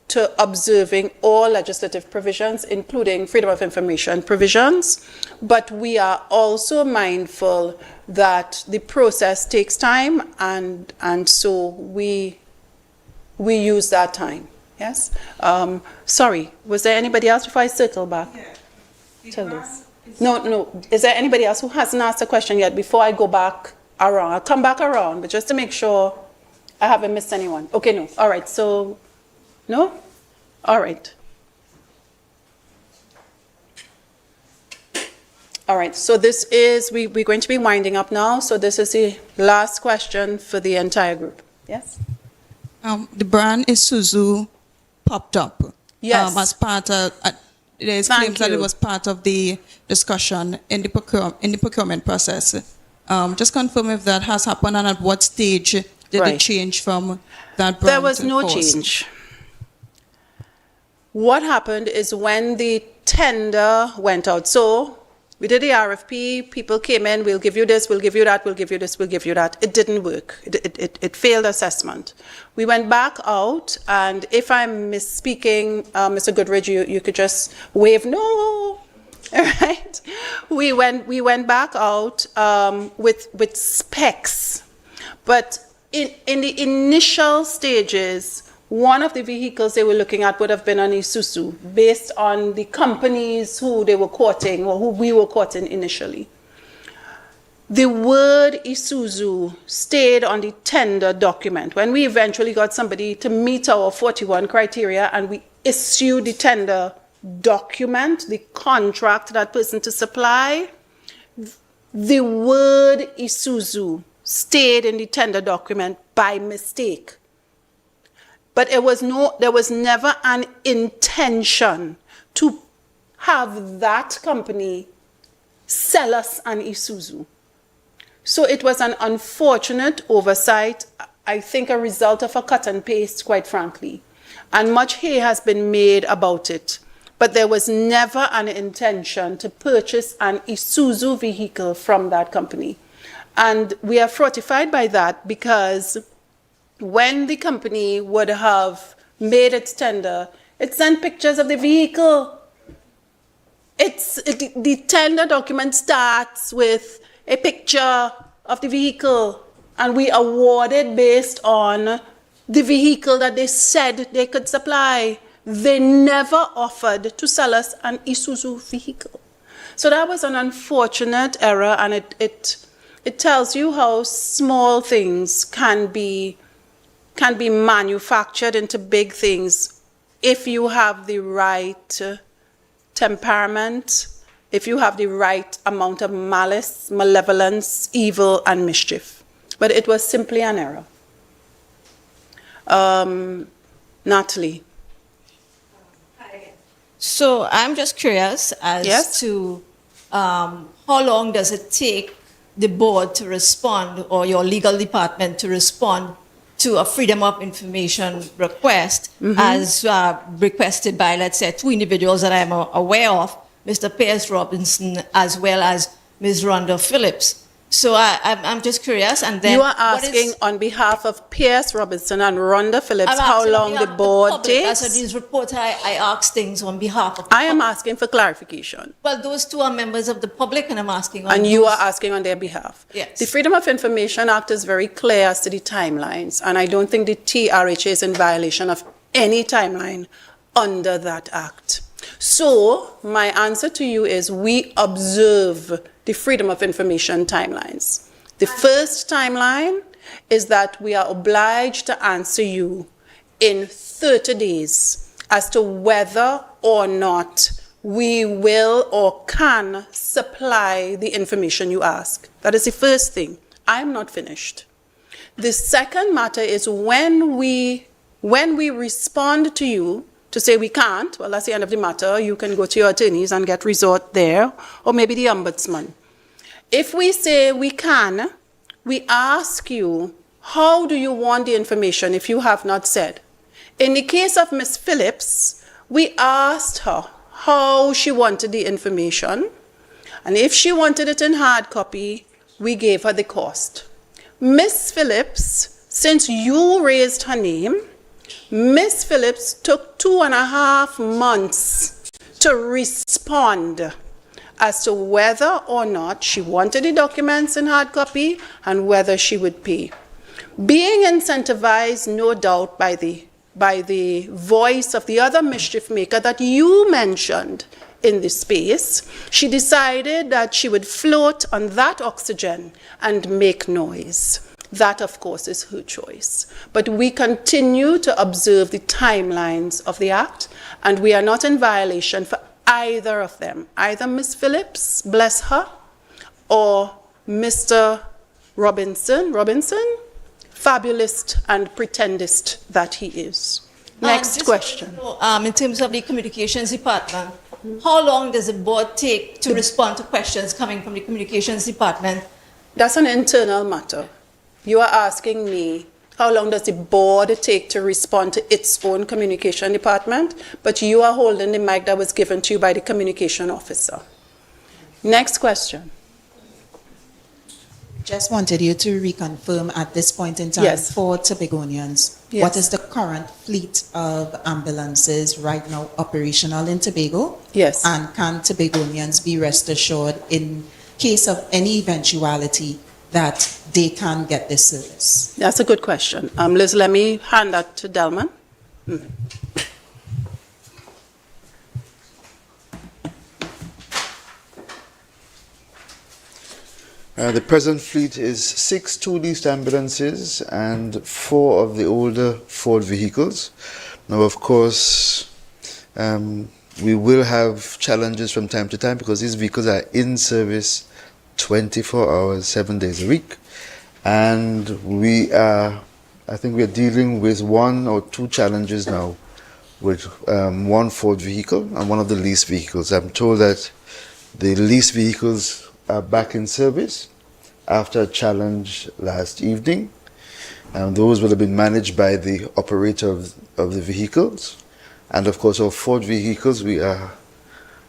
to observing all legislative provisions, including freedom of information provisions. But we are also mindful that the process takes time, and so we use that time. Yes? Sorry, was there anybody else before I circle back? Yeah. Tell us. No. Is there anybody else who hasn't asked a question yet before I go back around? I'll come back around, but just to make sure I haven't missed anyone. Okay, no. All right, so, no? All right. All right, so this is, we're going to be winding up now, so this is the last question for the entire group. Yes? The brand Isuzu popped up. Yes. As part of, there's Thank claims that you. it was part of the discussion in the procurement process. Just confirm if that has happened and at what stage did Right. it change from that brand There was to no Force? change. What happened is when the tender went out, so we did the RFP, people came in, we'll give you this, we'll give you that, we'll give you this, we'll give you that. It didn't work. It failed assessment. We went back out, and if I'm misspeaking, Mr. Goodridge, you could just wave no. All right. We went back out with specs, but in the initial stages, one of the vehicles they were looking at would have been an Isuzu, based on the companies who they were courting or who we were courting initially. The word Isuzu stayed on the tender document. When we eventually got somebody to meet our 41 criteria and we issued the tender document, the contract to that person to supply, the word Isuzu stayed in the tender document by mistake. But there was never an intention to have that company sell us an Isuzu. So it was an unfortunate oversight, I think a result of a cut and paste, quite frankly. And much hay has been made about it. But there was never an intention to purchase an Isuzu vehicle from that company. And we are fortified by that because when the company would have made its tender, it sent pictures of the vehicle. The tender document starts with a picture of the vehicle, and we awarded based on the vehicle that they said they could supply. They never offered to sell us an Isuzu vehicle. So that was an unfortunate error, and it tells you how small things can be manufactured into big things if you have the right temperament, if you have the right amount of malice, malevolence, evil, and mischief. But it was simply an error. Natalie. So I'm just curious as Yes? to how long does it take the board to respond or your legal department to respond to a freedom of information request as requested by, let's say, two individuals that I'm aware of, Mr. Pierce Robinson as well as Ms. Rhonda Phillips. So I'm just curious. And then You are asking on behalf of Pierce Robinson and Rhonda Phillips how long the board takes? As a news reporter, I ask things on behalf of the I am public. asking for clarification. Well, those two are members of the public, and I'm asking on And you those- are asking on their behalf. Yes. The Freedom of Information Act is very clear as to the timelines, and I don't think the TRHA is in violation of any timeline under that act. So my answer to you is we observe the Freedom of Information timelines. The first timeline is that we are obliged to answer you in 30 days as to whether or not we will or can supply the information you ask. That is the first thing. I'm not finished. The second matter is when we respond to you to say we can't, well, that's the end of the matter. You can go to your attorneys and get resort there, or maybe the ombudsman. If we say we can, we ask you, how do you want the information if you have not said? In the case of Ms. Phillips, we asked her how she wanted the information, and if she wanted it in hard copy, we gave her the cost. Ms. Phillips, since you raised her name, Ms. Phillips took 2.5 months to respond as to whether or not she wanted the documents in hard copy and whether she would pay. Being incentivized, no doubt, by the voice of the other mischief maker that you mentioned in the space, she decided that she would float on that oxygen and make noise. That, of course, is her choice. But we continue to observe the timelines of the Act, and we are not in violation for either of them, either Ms. Phillips, bless her, or Mr. Robinson, fabulist and pretendist that he is. Next Just question. in terms of the communications department, how long does the board take to respond to questions coming from the communications department? That's an internal matter. You are asking me, how long does the board take to respond to its own communication department? But you are holding the mic that was given to you by the communication officer. Next question. Just wanted you to reconfirm at this point in time Yes. for Tobagonians, Yes. what is the current fleet of ambulances right now operational in Tobago? Yes. And can Tobagonians be rest assured in case of any eventuality that they can get this service? That's a good question. Liz, let me hand that to Delman. The present fleet is 6 two-leased ambulances and 4 of the older Ford vehicles. Now, of course, we will have challenges from time to time because these vehicles are in service 24 hours, 7 days a week. And I think we are dealing with 1 or 2 challenges now with 1 Ford vehicle and 1 of the leased vehicles. I'm told that the leased vehicles are back in service after a challenge last evening. Those will have been managed by the operator of the vehicles. And of course, our Ford vehicles, we are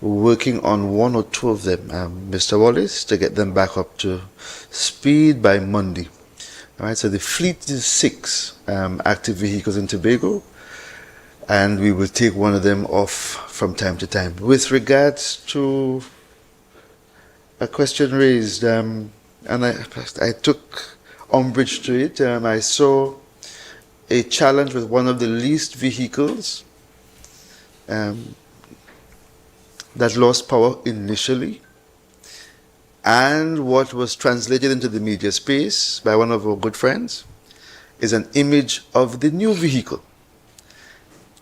working on 1 or 2 of them, Mr. Wallace, to get them back up to speed by Monday. All right, so the fleet is 6 active vehicles in Tobago, and we will take 1 of them off from time to time. With regards to a question raised, and I took umbrage to it. I saw a challenge with 1 of the leased vehicles that lost power initially, and what was translated into the media space by 1 of our good friends is an image of the new vehicle,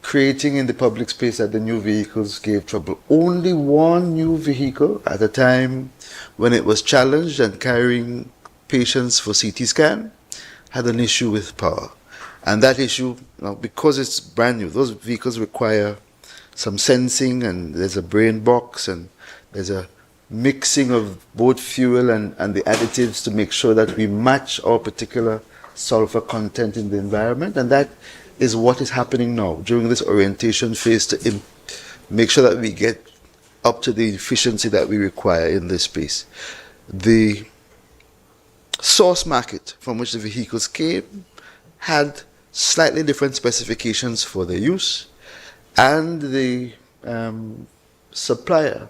creating in the public space that the new vehicles gave trouble. Only 1 new vehicle at a time when it was challenged and carrying patients for CT scan had an issue with power. And that issue, because it's brand new, those vehicles require some sensing, and there's a brain box, and there's a mixing of both fuel and the additives to make sure that we match our particular sulfur content in the environment. And that is what is happening now during this orientation phase to make sure that we get up to the efficiency that we require in this space. The source market from which the vehicles came had slightly different specifications for their use, and the supplier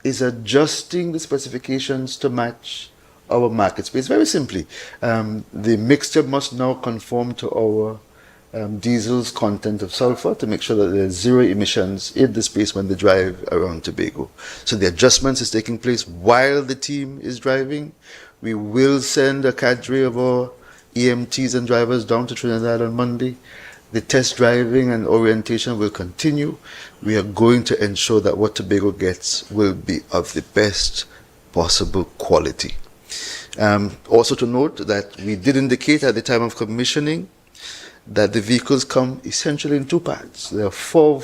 is adjusting the specifications to match our market space. Very simply, the mixture must now conform to our diesel's content of sulfur to make sure that there's 0 emissions in the space when they drive around Tobago. So the adjustments is taking place while the team is driving. We will send a cadre of our EMTs and drivers down to Trinidad on Monday. The test driving and orientation will continue. We are going to ensure that what Tobago gets will be of the best possible quality. Also to note that we did indicate at the time of commissioning that the vehicles come essentially in 2 parts. There are 4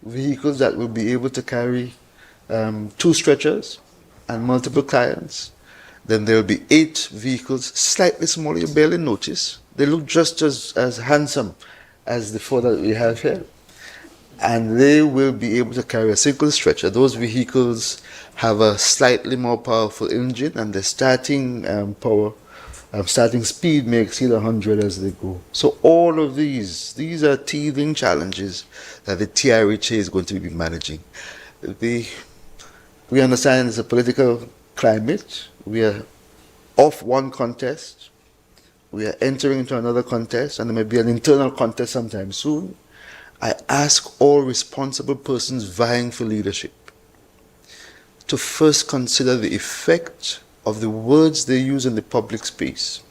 vehicles that will be able to carry 2 stretchers and multiple clients. Then there'll be 8 vehicles, slightly smaller, you barely notice. They look just as handsome as the 4 that we have here. And they will be able to carry a single stretcher. Those vehicles have a slightly more powerful engine, and the starting starting speed may exceed 100 as they go. So all of these are teething challenges that the TRHA is going to be managing. We understand it's a political climate. We are off one contest. We are entering into another contest, and there may be an internal contest sometime soon. I ask all responsible persons vying for leadership to first consider the effect of the words they use in the public space.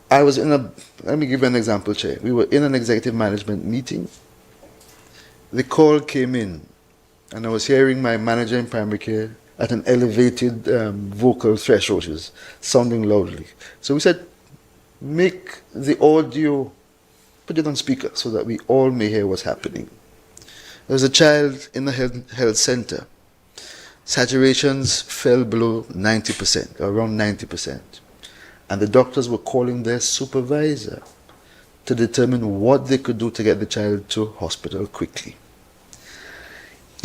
Let me give you an example, Chair. We were in an executive management meeting. The call came in, and I was hearing my manager in primary care at an elevated vocal threshold. She was sounding loudly. So we said, make the audio, put it on speaker so that we all may hear what's happening. There was a child in the health center. Saturations fell below 90%, around 90%. And the doctors were calling their supervisor to determine what they could do to get the child to hospital quickly.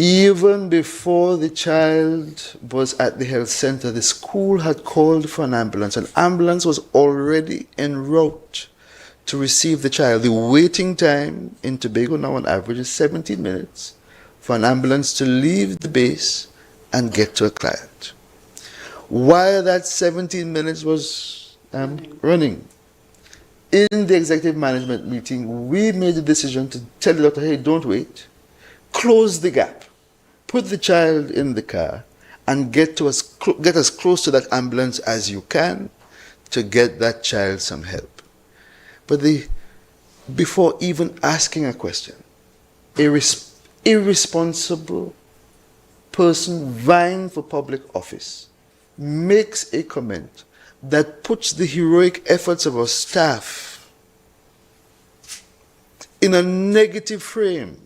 Even before the child was at the health center, the school had called for an ambulance. An ambulance was already en route to receive the child. The waiting time in Tobago now on average is 17 minutes for an ambulance to leave the base and get to a client. While that 17 minutes was running, in the executive management meeting, we made the decision to tell the doctor, hey, don't wait. Close the gap. Put the child in the car and get as close to that ambulance as you can to get that child some help. But before even asking a question, irresponsible person vying for public office makes a comment that puts the heroic efforts of our staff in a negative frame.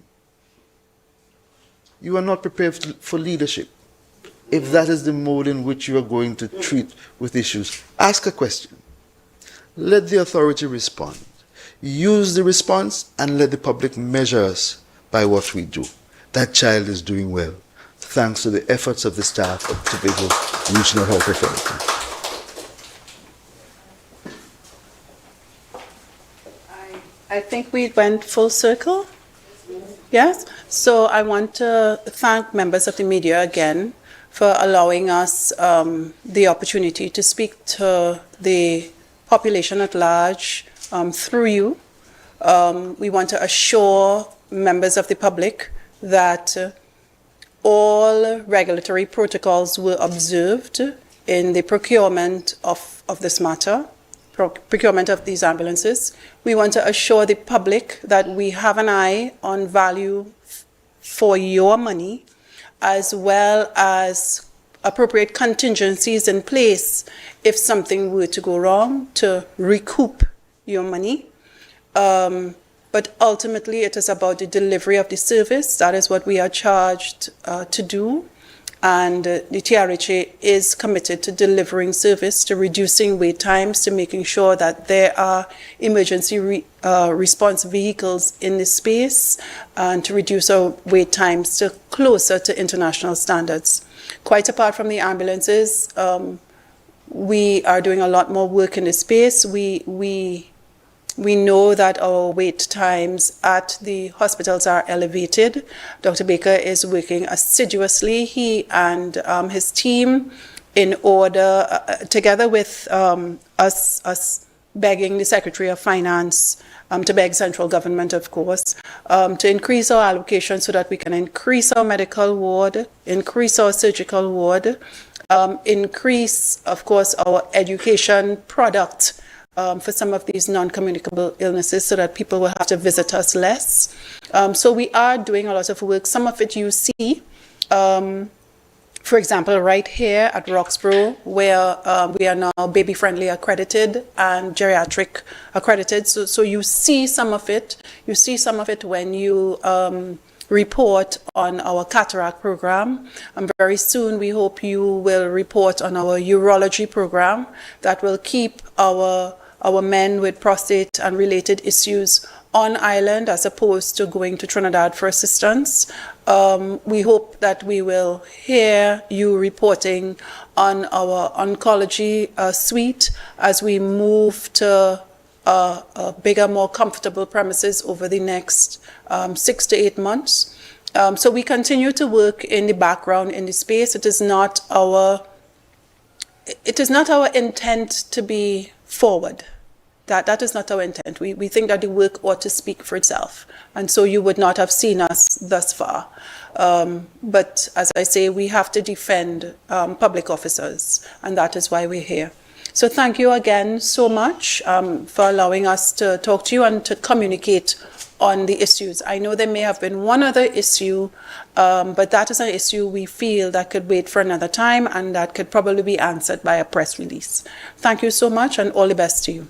You are not prepared for leadership. If that is the mode in which you are going to treat with issues, ask a question. Let the authority respond. Use the response and let the public measure us by what we do. That child is doing well, thanks to the efforts of the staff of Tobago Regional Health Authority. I think we went full circle. Yes? So I want to thank members of the media again for allowing us the opportunity to speak to the population at large through you. We want to assure members of the public that all regulatory protocols were observed in the procurement of this matter, procurement of these ambulances. We want to assure the public that we have an eye on value for your money, as well as appropriate contingencies in place if something were to go wrong to recoup your money. But ultimately, it is about the delivery of the service. That is what we are charged to do. And the TRHA is committed to delivering service, to reducing wait times, to making sure that there are emergency response vehicles in the space, and to reduce our wait times to closer to international standards. Quite apart from the ambulances, we are doing a lot more work in the space. We know that our wait times at the hospitals are elevated. Dr. Baker is working assiduously, he and his team, in order, together with us begging the Secretary of Finance, to beg central government, of course, to increase our allocation so that we can increase our medical ward, increase our surgical ward, increase, of course, our education product for some of these non-communicable illnesses so that people will have to visit us less. So we are doing a lot of work. Some of it you see, for example, right here at Roxborough, where we are now baby-friendly accredited and geriatric accredited. So you see some of it. You see some of it when you report on our cataract program. And very soon we hope you will report on our urology program that will keep our men with prostate and related issues on island as opposed to going to Trinidad for assistance. We hope that we will hear you reporting on our oncology suite as we move to bigger, more comfortable premises over the next 6 to 8 months. So we continue to work in the background in the space. It is not our intent to be forward. That is not our intent. We think that the work ought to speak for itself. And so you would not have seen us thus far. But as I say, we have to defend public officers, and that is why we're here. So thank you again so much for allowing us to talk to you and to communicate on the issues. I know there may have been one other issue, but that is an issue we feel that could wait for another time and that could probably be answered by a press release. Thank you so much and all the best to you.